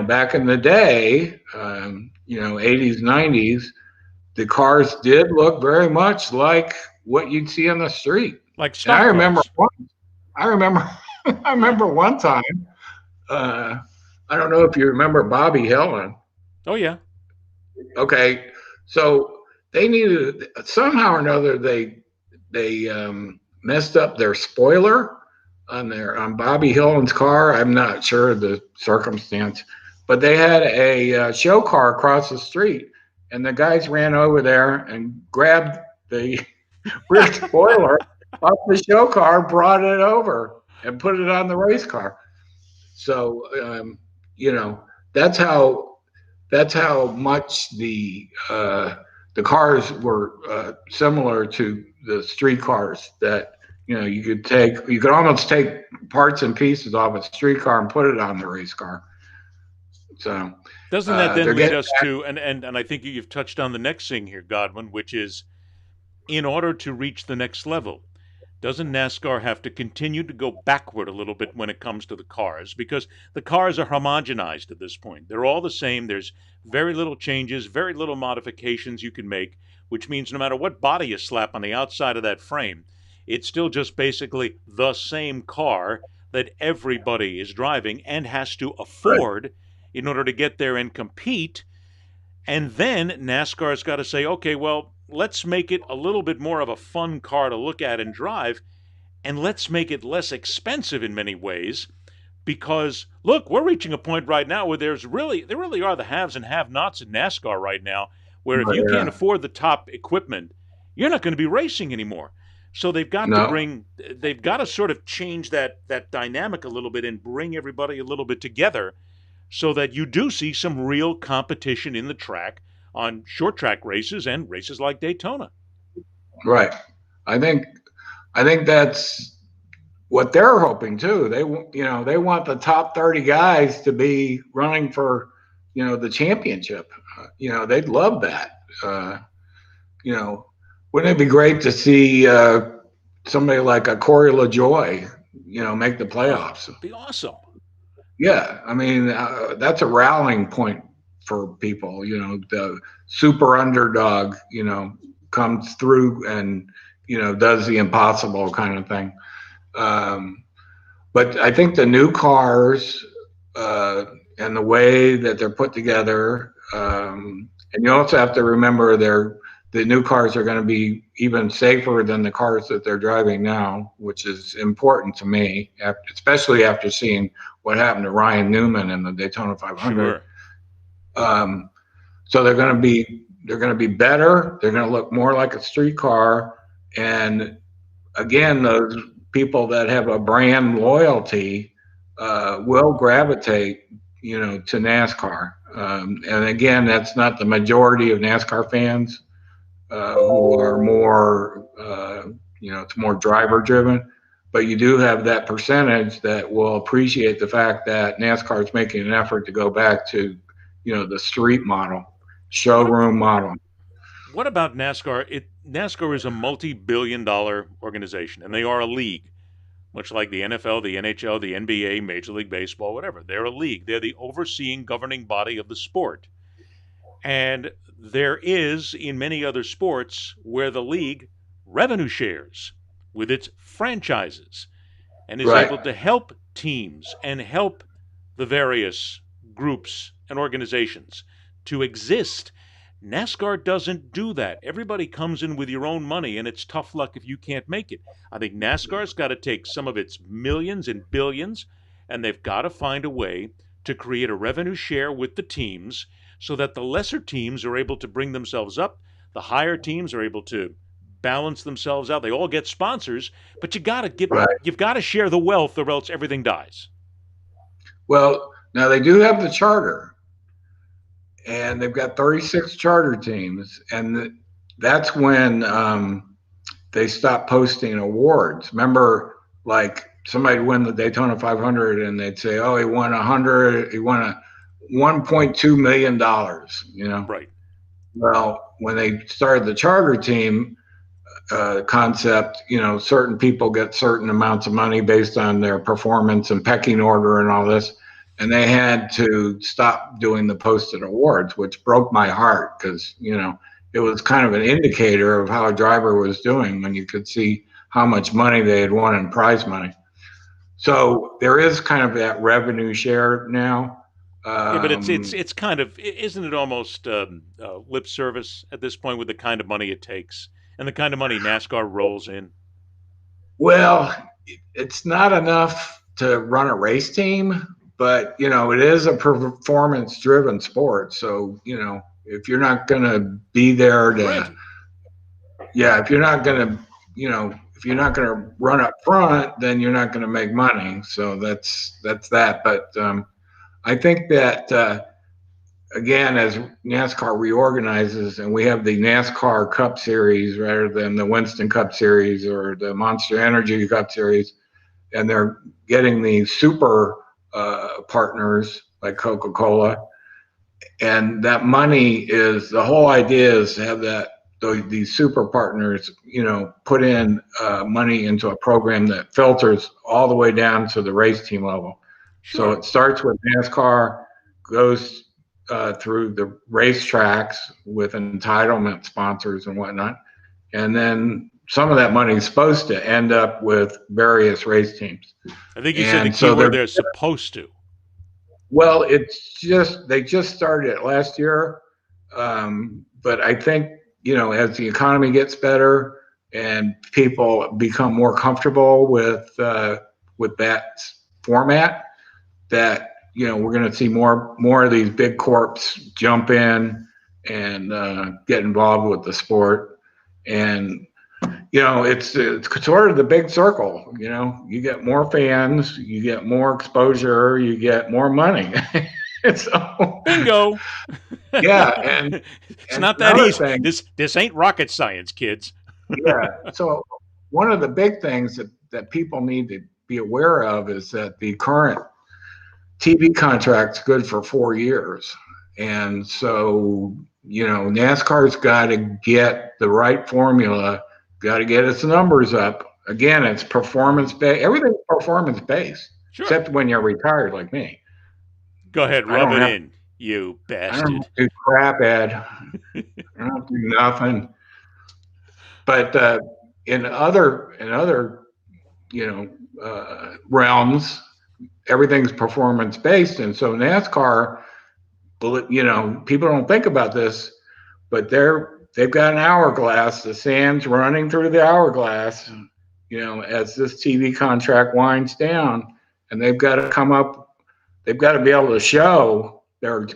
back in the day, 80s, 90s, the cars did look very much like what you'd see on the street. Like stock cars. I remember one time. I don't know if you remember Bobby Helen. Oh yeah. Okay, so they needed somehow or another. They messed up their spoiler on Bobby Hillen's car. I'm not sure of the circumstance, but they had a show car across the street, and the guys ran over there and grabbed the rear spoiler off the show car, brought it over, and put it on the race car. So that's how much the cars were similar to the street cars that you could almost take parts and pieces off a street car and put it on the race car. So doesn't that then lead us to and I think you've touched on the next thing here, Godwin, which is in order to reach the next level, doesn't NASCAR have to continue to go backward a little bit when it comes to the cars? Because the cars are homogenized at this point. They're all the same. There's very little changes, very little modifications you can make, which means no matter what body you slap on the outside of that frame, it's still just basically the same car that everybody is driving and has to afford in order to get there and compete. And then NASCAR's got to say, okay, well, let's make it a little bit more of a fun car to look at and drive, and let's make it less expensive in many ways, because, look, we're reaching a point right now where there really are the haves and have-nots in NASCAR right now, where if you can't afford the top equipment, you're not going to be racing anymore. So they've got to sort of change that dynamic a little bit and bring everybody a little bit together so that you do see some real competition in the track on short track races and races like Daytona. Right. I think that's what they're hoping too. They want the top 30 guys to be running for, the championship. They'd love that. Wouldn't it be great to see somebody like a Corey LaJoie, make the playoffs? It'd be awesome. Yeah. I mean, that's a rallying point for people. The super underdog, comes through and, does the impossible kind of thing. But I think the new cars and the way that they're put together, and you also have to remember the new cars are going to be even safer than the cars that they're driving now, which is important to me, especially after seeing what happened to Ryan Newman in the Daytona 500. Sure. So they're going to be better. They're going to look more like a street car. And again, those people that have a brand loyalty will gravitate, to NASCAR. And again, that's not the majority of NASCAR fans who are more, it's more driver driven. But you do have that percentage that will appreciate the fact that NASCAR is making an effort to go back to, the street model, showroom model. What about NASCAR? NASCAR is a multi-billion-dollar organization, and they are a league, much like the NFL, the NHL, the NBA, Major League Baseball, whatever. They're a league. They're the overseeing governing body of the sport. And there is, in many other sports, where the league revenue shares with its franchises and is able to help teams and help the various groups and organizations to exist. NASCAR doesn't do that. Everybody comes in with your own money, and it's tough luck if you can't make it. I think NASCAR's got to take some of its millions and billions, and they've got to find a way to create a revenue share with the teams so that the lesser teams are able to bring themselves up, the higher teams are able to balance themselves out. They all get sponsors, but you've got to share the wealth, or else everything dies. Well, now they do have the charter, and they've got 36 charter teams, and that's when they stopped posting awards. Remember, like somebody would win the Daytona 500, and they'd say, "Oh, he won $1.2 million." Right. Well, when they started the charter team, concept. Certain people get certain amounts of money based on their performance and pecking order and all this. And they had to stop doing the posted awards, which broke my heart because, it was kind of an indicator of how a driver was doing when you could see how much money they had won in prize money. So there is kind of that revenue share now. Yeah, but it's kind of, isn't it almost lip service at this point with the kind of money it takes and the kind of money NASCAR rolls in? Well, it's not enough to run a race team, but it is a performance-driven sport. So if you're not going to be there to, if you're not going to, if you're not going to run up front, then you're not going to make money. So that's that. But I think that again, as NASCAR reorganizes and we have the NASCAR Cup Series rather than the Winston Cup Series or the Monster Energy Cup Series, and they're getting these super partners like Coca-Cola, and that money is, the whole idea is to have these super partners, put in money into a program that filters all the way down to the race team level. Sure. So it starts with NASCAR, goes through the racetracks with entitlement sponsors and whatnot. And then some of that money is supposed to end up with various race teams. I think you said the key word, they're supposed to. Well, they just started it last year. But I think, as the economy gets better and people become more comfortable with that format, that, we're going to see more of these big corps jump in and get involved with the sport. And, it's sort of the big circle. You get more fans, you get more exposure, you get more money. So, bingo. Yeah, and it's not that easy. This ain't rocket science, kids. Yeah. So one of the big things that people need to be aware of is that the current TV contract's good for 4 years. And so, NASCAR's got to get the right formula, got to get its numbers up. Again, it's performance-based. Everything's performance-based, sure, except when you're retired like me. Go ahead, rub it in, you bastard. I don't do crap, Ed. I don't do nothing. But in other realms, everything's performance-based. And so NASCAR, people don't think about this, but they've got an hourglass. The sand's running through the hourglass, as this TV contract winds down, and they've got to be able to show their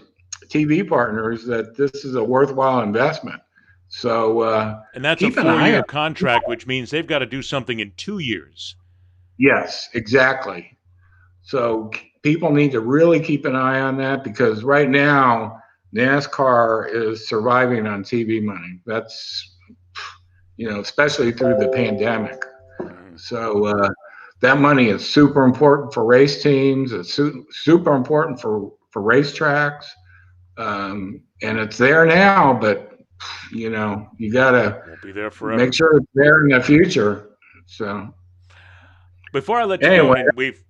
TV partners that this is a worthwhile investment. So, and that's a 4-year contract, which means they've got to do something in 2 years. Yes, exactly. So people need to really keep an eye on that, because right now NASCAR is surviving on TV money. That's, especially through the pandemic. So that money is super important for race teams. It's super important for racetracks. And it's there now, but you gotta be there forever. Make sure it's there in the future. So before I let you go,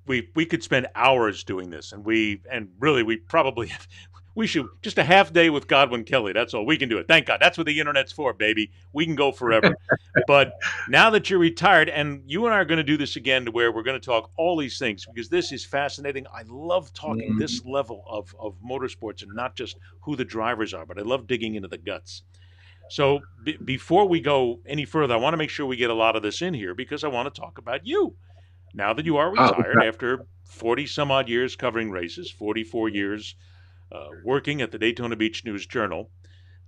we could spend hours doing this, and we probably we should just a half day with Godwin Kelly. That's all. We can do it. Thank God. That's what the internet's for, baby. We can go forever. But now that you're retired, and you and I are going to do this again, to where we're going to talk all these things, because this is fascinating. I love talking this level of motorsports, and not just who the drivers are, but I love digging into the guts. So before we go any further, I want to make sure we get a lot of this in here, because I want to talk about you. Now that you are retired after 40-some-odd years covering races, 44 years working at the Daytona Beach News-Journal,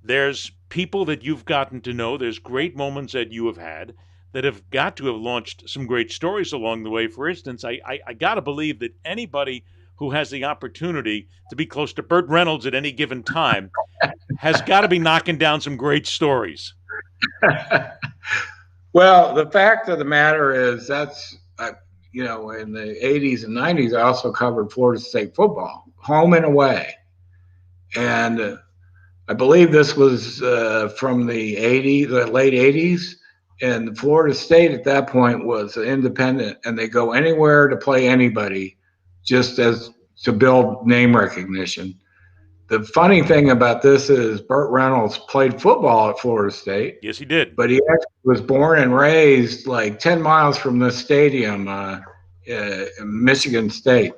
there's people that you've gotten to know, there's great moments that you have had that have got to have launched some great stories along the way. For instance, I got to believe that anybody who has the opportunity to be close to Burt Reynolds at any given time has got to be knocking down some great stories. Well, the fact of the matter is that's, in the 80s and 90s, I also covered Florida State football, home and away. And I believe this was from the late 80s. And Florida State at that point was independent, and they go anywhere to play anybody, just as to build name recognition. The funny thing about this is Burt Reynolds played football at Florida State. Yes, he did. But he actually was born and raised like 10 miles from the stadium, Michigan State.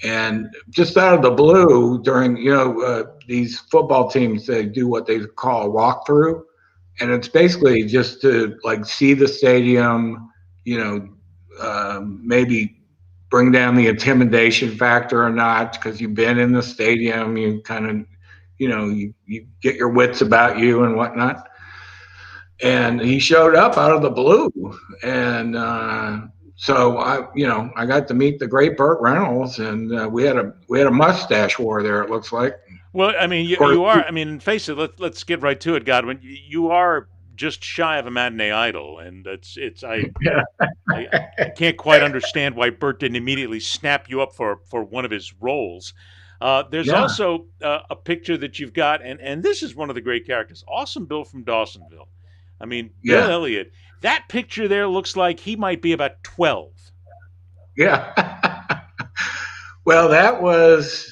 And just out of the blue, during, these football teams, they do what they call a walkthrough. And it's basically just to like see the stadium, maybe bring down the intimidation factor or not, because you've been in the stadium, you kind of, you get your wits about you and whatnot. And he showed up out of the blue. And so I got to meet the great Burt Reynolds, and we had a mustache war there, it looks like. Well, I mean, you are. I mean, face it. Let's get right to it, Godwin. You are just shy of a matinee idol, and I can't quite understand why Burt didn't immediately snap you up for one of his roles. There's also a picture that you've got, and this is one of the great characters, Awesome Bill from Dawsonville. I mean, Bill Elliott. That picture there looks like he might be about 12. Yeah. Well, that was.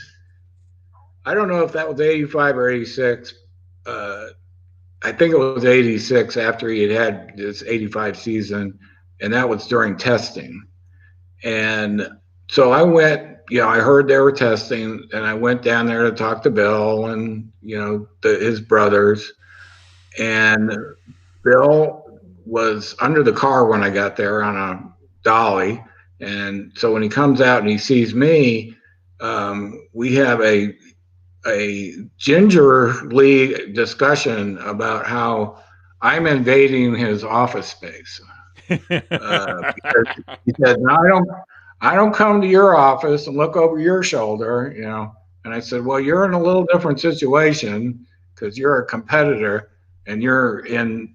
I don't know if that was 85 or 86. I think it was 86 after he had this 85 season, and that was during testing. And so I went, I heard they were testing, and I went down there to talk to Bill and, his brothers. And Bill was under the car when I got there on a dolly. And so when he comes out and he sees me, we have a gingerly discussion about how I'm invading his office space. Because he said, "No, I don't come to your office and look over your shoulder," And I said, "Well, you're in a little different situation because you're a competitor and you're in,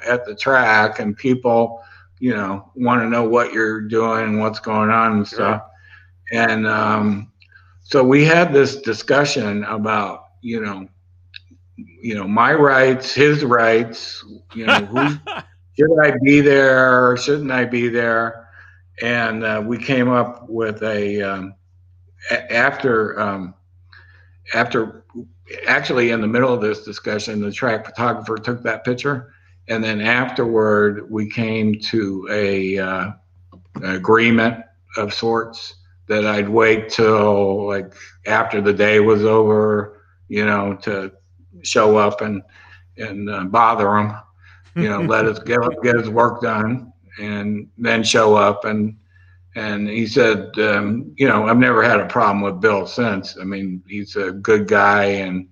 at the track, and people, want to know what you're doing, what's going on and stuff." Right. And so we had this discussion about, my rights, his rights, should I be there or shouldn't I be there? And we came up with after actually in the middle of this discussion, the track photographer took that picture. And then afterward, we came to an agreement of sorts that I'd wait till like after the day was over, to show up and bother him, let us get his work done, and then show up. And he said, I've never had a problem with Bill since. I mean, he's a good guy, and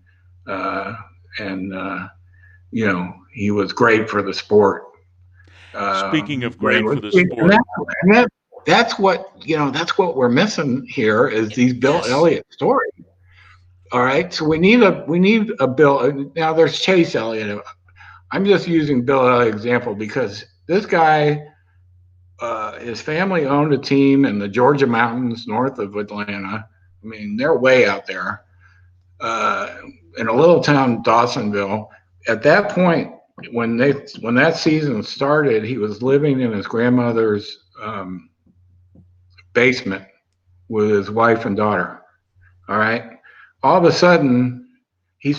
he was great for the sport. Speaking of great for the sport. That's what we're missing here is these Bill Elliott stories. All right. So we need a Bill. Now there's Chase Elliott. I'm just using Bill Elliott example because this guy, his family owned a team in the Georgia mountains north of Atlanta. I mean, they're way out there, in a little town, Dawsonville. At that point, when that season started, he was living in his grandmother's basement with his wife and daughter. All right. All of a sudden, he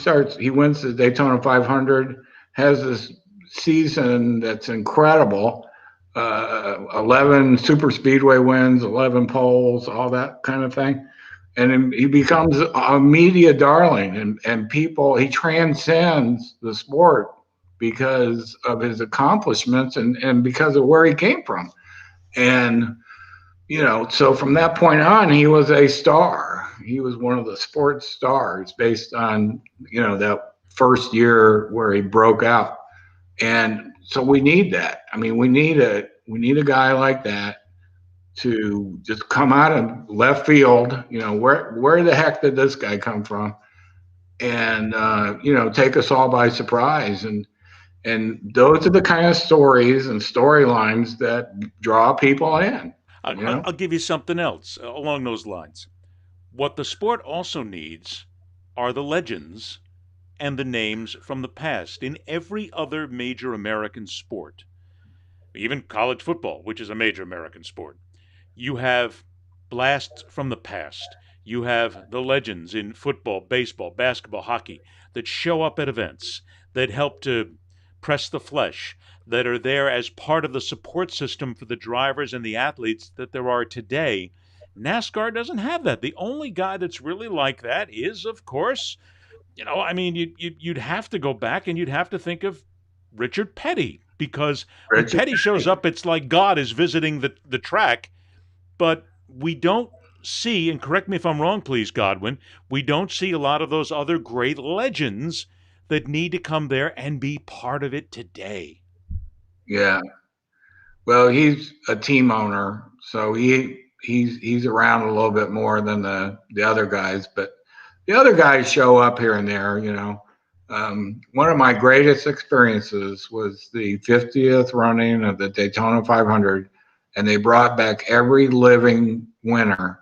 wins the Daytona 500, has this season that's incredible. 11 super speedway wins, 11 poles, all that kind of thing. And he becomes a media darling, and he transcends the sport because of his accomplishments and because of where he came from. And, so from that point on, he was a star. He was one of the sports stars based on, that first year where he broke out. And so we need that. I mean, we need a guy like that to just come out of left field. Where the heck did this guy come from? And, take us all by surprise. And those are the kind of stories and storylines that draw people in. I'll give you something else along those lines. What the sport also needs are the legends and the names from the past. In every other major American sport, even college football, which is a major American sport. You have blasts from the past. You have the legends in football, baseball, basketball, hockey that show up at events, that help to press the flesh, that are there as part of the support system for the drivers and the athletes that there are today. NASCAR doesn't have that. The only guy that's really like that is, of course, you'd have to go back and you'd have to think of Richard Petty, because when Petty shows up, it's like God is visiting the track. But we don't see, and correct me if I'm wrong, please, Godwin, we don't see a lot of those other great legends that need to come there and be part of it today. Yeah. Well, he's a team owner, so he's around a little bit more than the other guys, but the other guys show up here and there, One of my greatest experiences was the 50th running of the Daytona 500, and they brought back every living winner.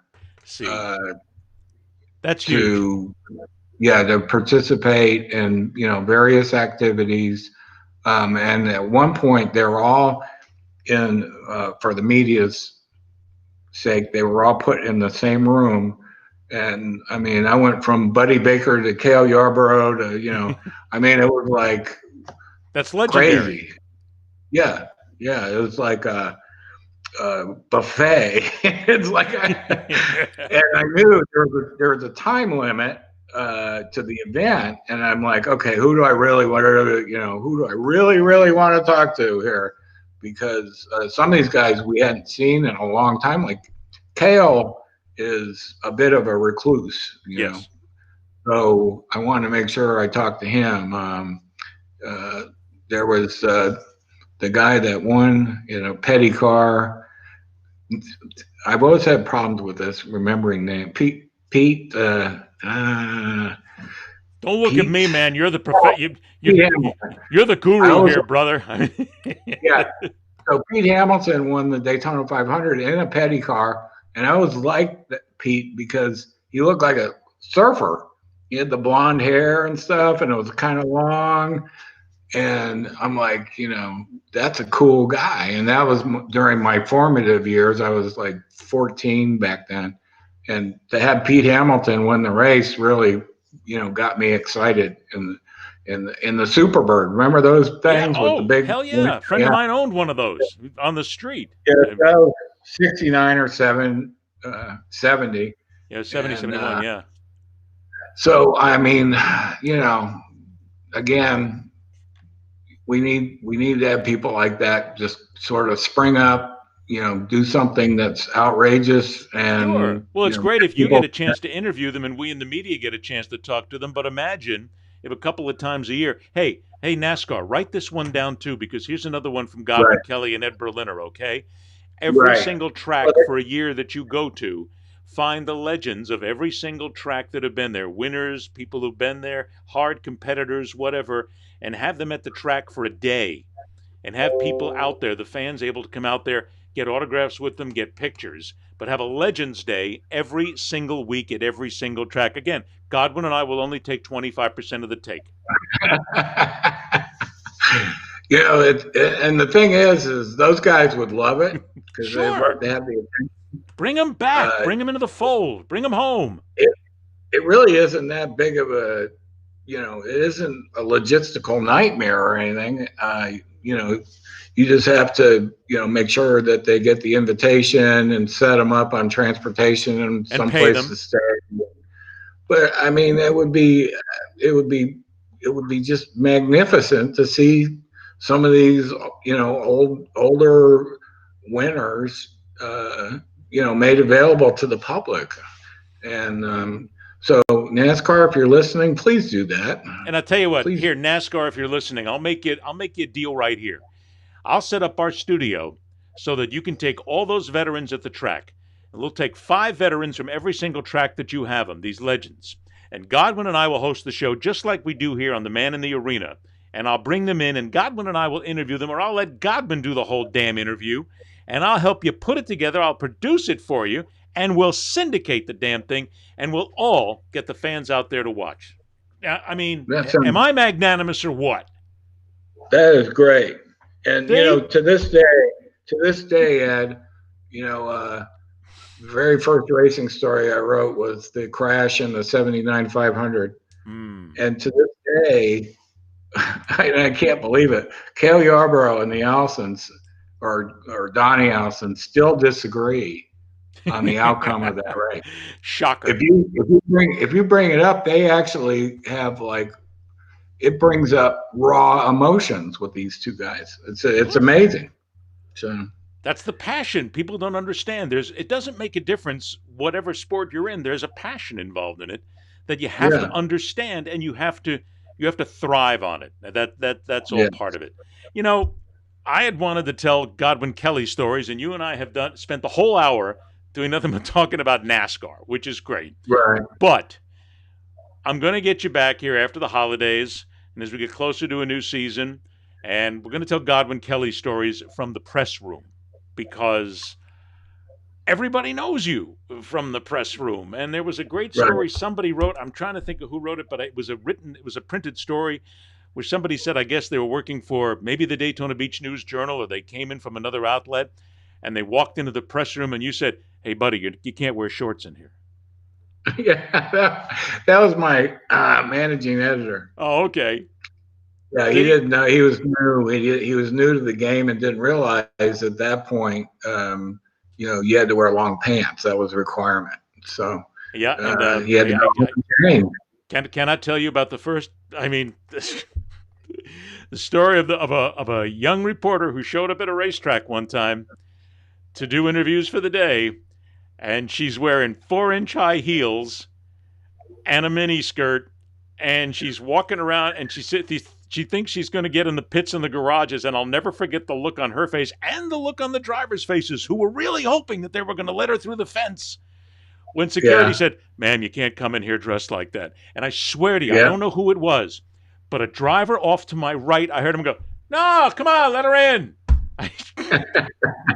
That's huge. To participate in various activities, and at one point they were all in for the media's sake. They were all put in the same room. And I mean, I went from Buddy Baker to Cale Yarborough to, it was like that's legendary. Crazy. Yeah, it was like a buffet. It's like, and I knew there was a time limit to the event, and I'm like, okay, who do I really want to talk to here? Because some of these guys we hadn't seen in a long time. Like Cale is a bit of a recluse, you know. So I wanted to make sure I talked to him. There was the guy that won in a Petty car. I've always had problems with this remembering name. Pete. Don't look at me, man. You're the you're the guru here, brother. Yeah. So Pete Hamilton won the Daytona 500 in a Petty car. And I always liked Pete because he looked like a surfer. He had the blonde hair and stuff, and it was kind of long. And I'm like, that's a cool guy. And that was during my formative years. I was like 14 back then. And to have Pete Hamilton win the race really, got me excited in the Superbird. Remember those things with the big? Hell yeah! A friend of mine owned one of those on the street. Yeah, that was 69 or 70. Yeah, 70, 71, yeah. So, I mean, again, we need to have people like that just sort of spring up, do something that's outrageous. And sure. Well, it's great if you get a chance to interview them and we in the media get a chance to talk to them. But imagine if a couple of times a year, hey, NASCAR, write this one down too, because here's another one from Godwin Kelly and Ed Berliner, okay? Every single track for a year that you go to, find the legends of every single track that have been there, winners, people who've been there, hard competitors, whatever, and have them at the track for a day and have people out there, the fans able to come out there, get autographs with them, get pictures, but have a Legends Day every single week at every single track. Again, Godwin and I will only take 25% of the take. And the thing is those guys would love it because they have the attention. Bring them back. Bring them into the fold. Bring them home. It really isn't that big of a, it isn't a logistical nightmare or anything. You just have to, make sure that they get the invitation and set them up on transportation and someplace to stay. But I mean, it would be just magnificent to see some of these, older winners, made available to the public. And so NASCAR, if you're listening, please do that. And I'll tell you what, here, NASCAR, if you're listening, I'll make you a deal right here. I'll set up our studio so that you can take all those veterans at the track. And we'll take 5 veterans from every single track that you have them, these legends. And Godwin and I will host the show just like we do here on The Man in the Arena. And I'll bring them in, and Godwin and I will interview them, or I'll let Godwin do the whole damn interview, and I'll help you put it together. I'll produce it for you, and we'll syndicate the damn thing, and we'll all get the fans out there to watch. I mean, am I magnanimous or what? That is great. And to this day, Ed, the very first racing story I wrote was the crash in the 79 500. And to this day, I can't believe it. Cale Yarborough and the Allisons, or Donnie Allison, still disagree on the outcome of that race. Shocker. If you bring it up, they actually have it brings up raw emotions with these two guys. It's amazing. So that's the passion. People don't understand. It doesn't make a difference whatever sport you're in. There's a passion involved in it that you have to understand, and you have to thrive on it. That's all part of it. I had wanted to tell Godwin Kelly stories, and you and I have spent the whole hour doing nothing but talking about NASCAR, which is great. Right. But I'm going to get you back here after the holidays, and as we get closer to a new season, and we're going to tell Godwin Kelly stories from the press room, because everybody knows you from the press room. And there was a great story somebody wrote. I'm trying to think of who wrote it, but it was a printed story where somebody said, I guess they were working for maybe the Daytona Beach News Journal, or they came in from another outlet, and they walked into the press room and you said, hey, buddy, you can't wear shorts in here. Yeah, that was my managing editor. Oh, okay. Yeah, he didn't know. He was new. He was new to the game and didn't realize at that point, you had to wear long pants. That was a requirement. So yeah, and he had to can I tell you about the first? I mean, the story of a young reporter who showed up at a racetrack one time to do interviews for the day, and she's wearing 4-inch high heels and a mini skirt, and she's walking around, and she thinks she's going to get in the pits and the garages, and I'll never forget the look on her face and the look on the drivers' faces, who were really hoping that they were going to let her through the fence. When security said, ma'am, you can't come in here dressed like that. And I swear to you, I don't know who it was, but a driver off to my right, I heard him go, no, come on, let her in. I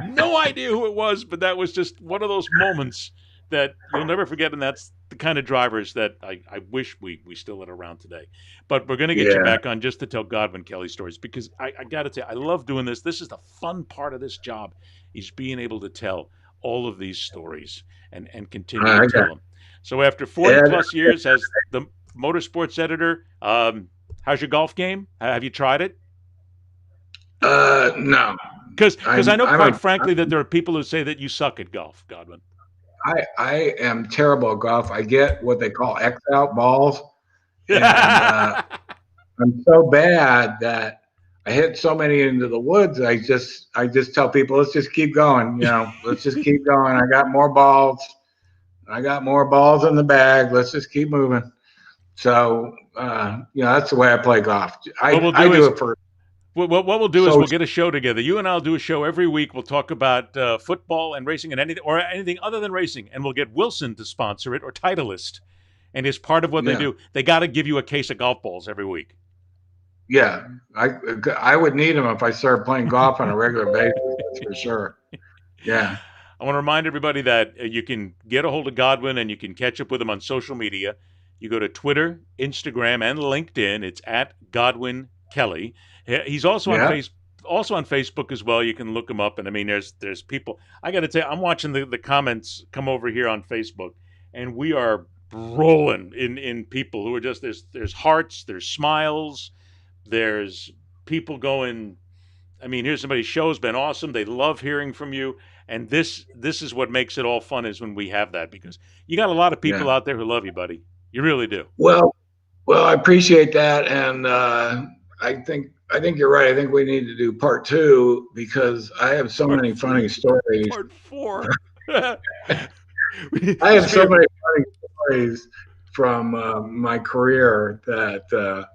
no idea who it was, but that was just one of those moments that you'll never forget, and that's the kind of drivers that I wish we still had around today. But we're going to get you back on just to tell Godwin Kelly stories, because I got to tell you, I love doing this. This is the fun part of this job, is being able to tell all of these stories and continue to tell them. So after 40-plus years as the motorsports editor, how's your golf game? Have you tried it? No. Because I know, quite frankly, that there are people who say that you suck at golf, Godwin. I am terrible at golf. I get what they call X-out balls. And, I'm so bad that I hit so many into the woods. I just tell people, let's just keep going. Let's just keep going. I got more balls. I got more balls in the bag. Let's just keep moving. So, that's the way I play golf. I do it for. What we'll do is we'll get a show together. You and I'll do a show every week. We'll talk about football and racing and anything other than racing, and we'll get Wilson to sponsor it, or Titleist. And as part of what they do, they got to give you a case of golf balls every week. Yeah, I would need them if I started playing golf on a regular basis. That's for sure. Yeah. I want to remind everybody that you can get a hold of Godwin and you can catch up with him on social media. You go to Twitter, Instagram, and LinkedIn. It's at Godwin Kelly. He's also on Facebook as well. You can look him up, and I mean, there's people. I got to tell you, I'm watching the comments come over here on Facebook, and we are rolling in people who are just there's hearts, there's smiles, there's people going. I mean, here's somebody's show's been awesome. They love hearing from you, and this is what makes it all fun, is when we have that, because you got a lot of people out there who love you, buddy. You really do. Well, I appreciate that, and I think you're right. I think we need to do part 2, because I have so many funny stories. Part 4. I have so many funny stories from my career that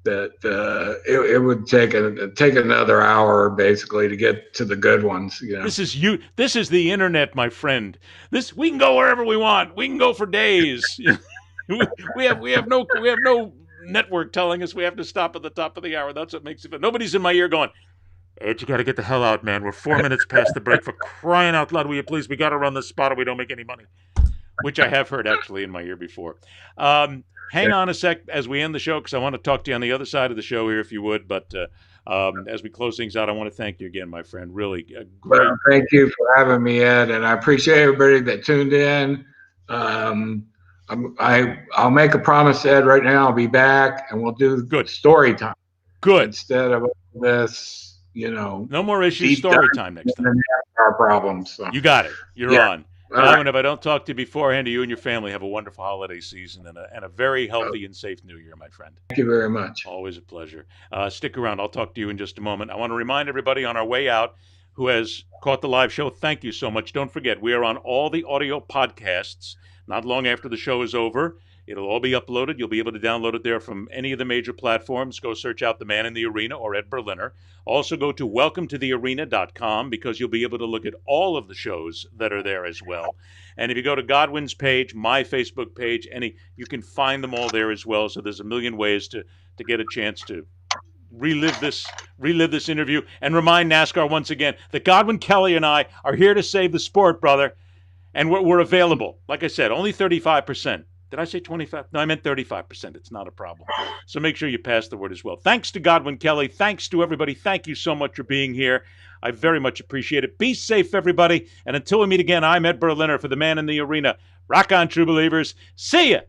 it would take another hour basically to get to the good ones. This is the internet, my friend. We can go wherever we want. We can go for days. we have no network telling us we have to stop at the top of the hour. That's what makes it fun. Nobody's in my ear going, Ed, you got to get the hell out, man. We're 4 minutes past the break. For crying out loud, will you please? We got to run this spot or we don't make any money. Which I have heard actually in my ear before. Hang on a sec as we end the show, because I want to talk to you on the other side of the show here, if you would. But As we close things out, I want to thank you again, my friend. Really great. Well, thank you for having me, Ed, and I appreciate everybody that tuned in. I'll make a promise, Ed. Right now, I'll be back, and we'll do good story time. Good. Instead of this, no more issues. Story time next time. Our problems. So. You got it. You're on. Right. If I don't talk to you beforehand, you and your family have a wonderful holiday season and a very healthy and safe New Year, my friend. Thank you very much. Always a pleasure. Stick around. I'll talk to you in just a moment. I want to remind everybody on our way out who has caught the live show, thank you so much. Don't forget, we are on all the audio podcasts. Not long after the show is over, it'll all be uploaded. You'll be able to download it there from any of the major platforms. Go search out The Man in the Arena or Ed Berliner. Also go to welcometothearena.com because you'll be able to look at all of the shows that are there as well. And if you go to Godwin's page, my Facebook page, you can find them all there as well. So there's a million ways to get a chance to relive this interview and remind NASCAR once again that Godwin Kelly and I are here to save the sport, brother. And we're available. Like I said, only 35%. Did I say 25? No, I meant 35%. It's not a problem. So make sure you pass the word as well. Thanks to Godwin Kelly. Thanks to everybody. Thank you so much for being here. I very much appreciate it. Be safe, everybody. And until we meet again, I'm Ed Berliner for The Man in the Arena. Rock on, true believers. See ya.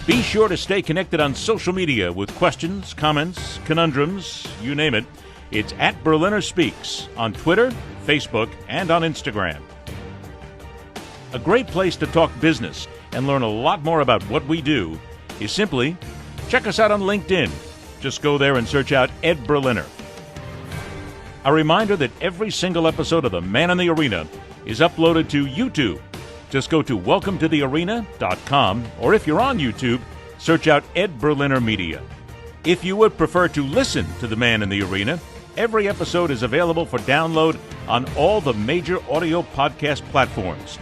Be sure to stay connected on social media with questions, comments, conundrums, you name it. It's at Berliner Speaks on Twitter, Facebook, and on Instagram. A great place to talk business and learn a lot more about what we do is simply check us out on LinkedIn. Just go there and search out Ed Berliner. A reminder that every single episode of The Man in the Arena is uploaded to YouTube. Just go to welcometothearena.com, or if you're on YouTube, search out Ed Berliner Media. If you would prefer to listen to The Man in the Arena, every episode is available for download on all the major audio podcast platforms.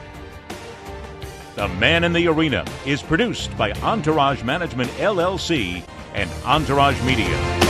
The Man in the Arena is produced by Entourage Management, LLC and Entourage Media.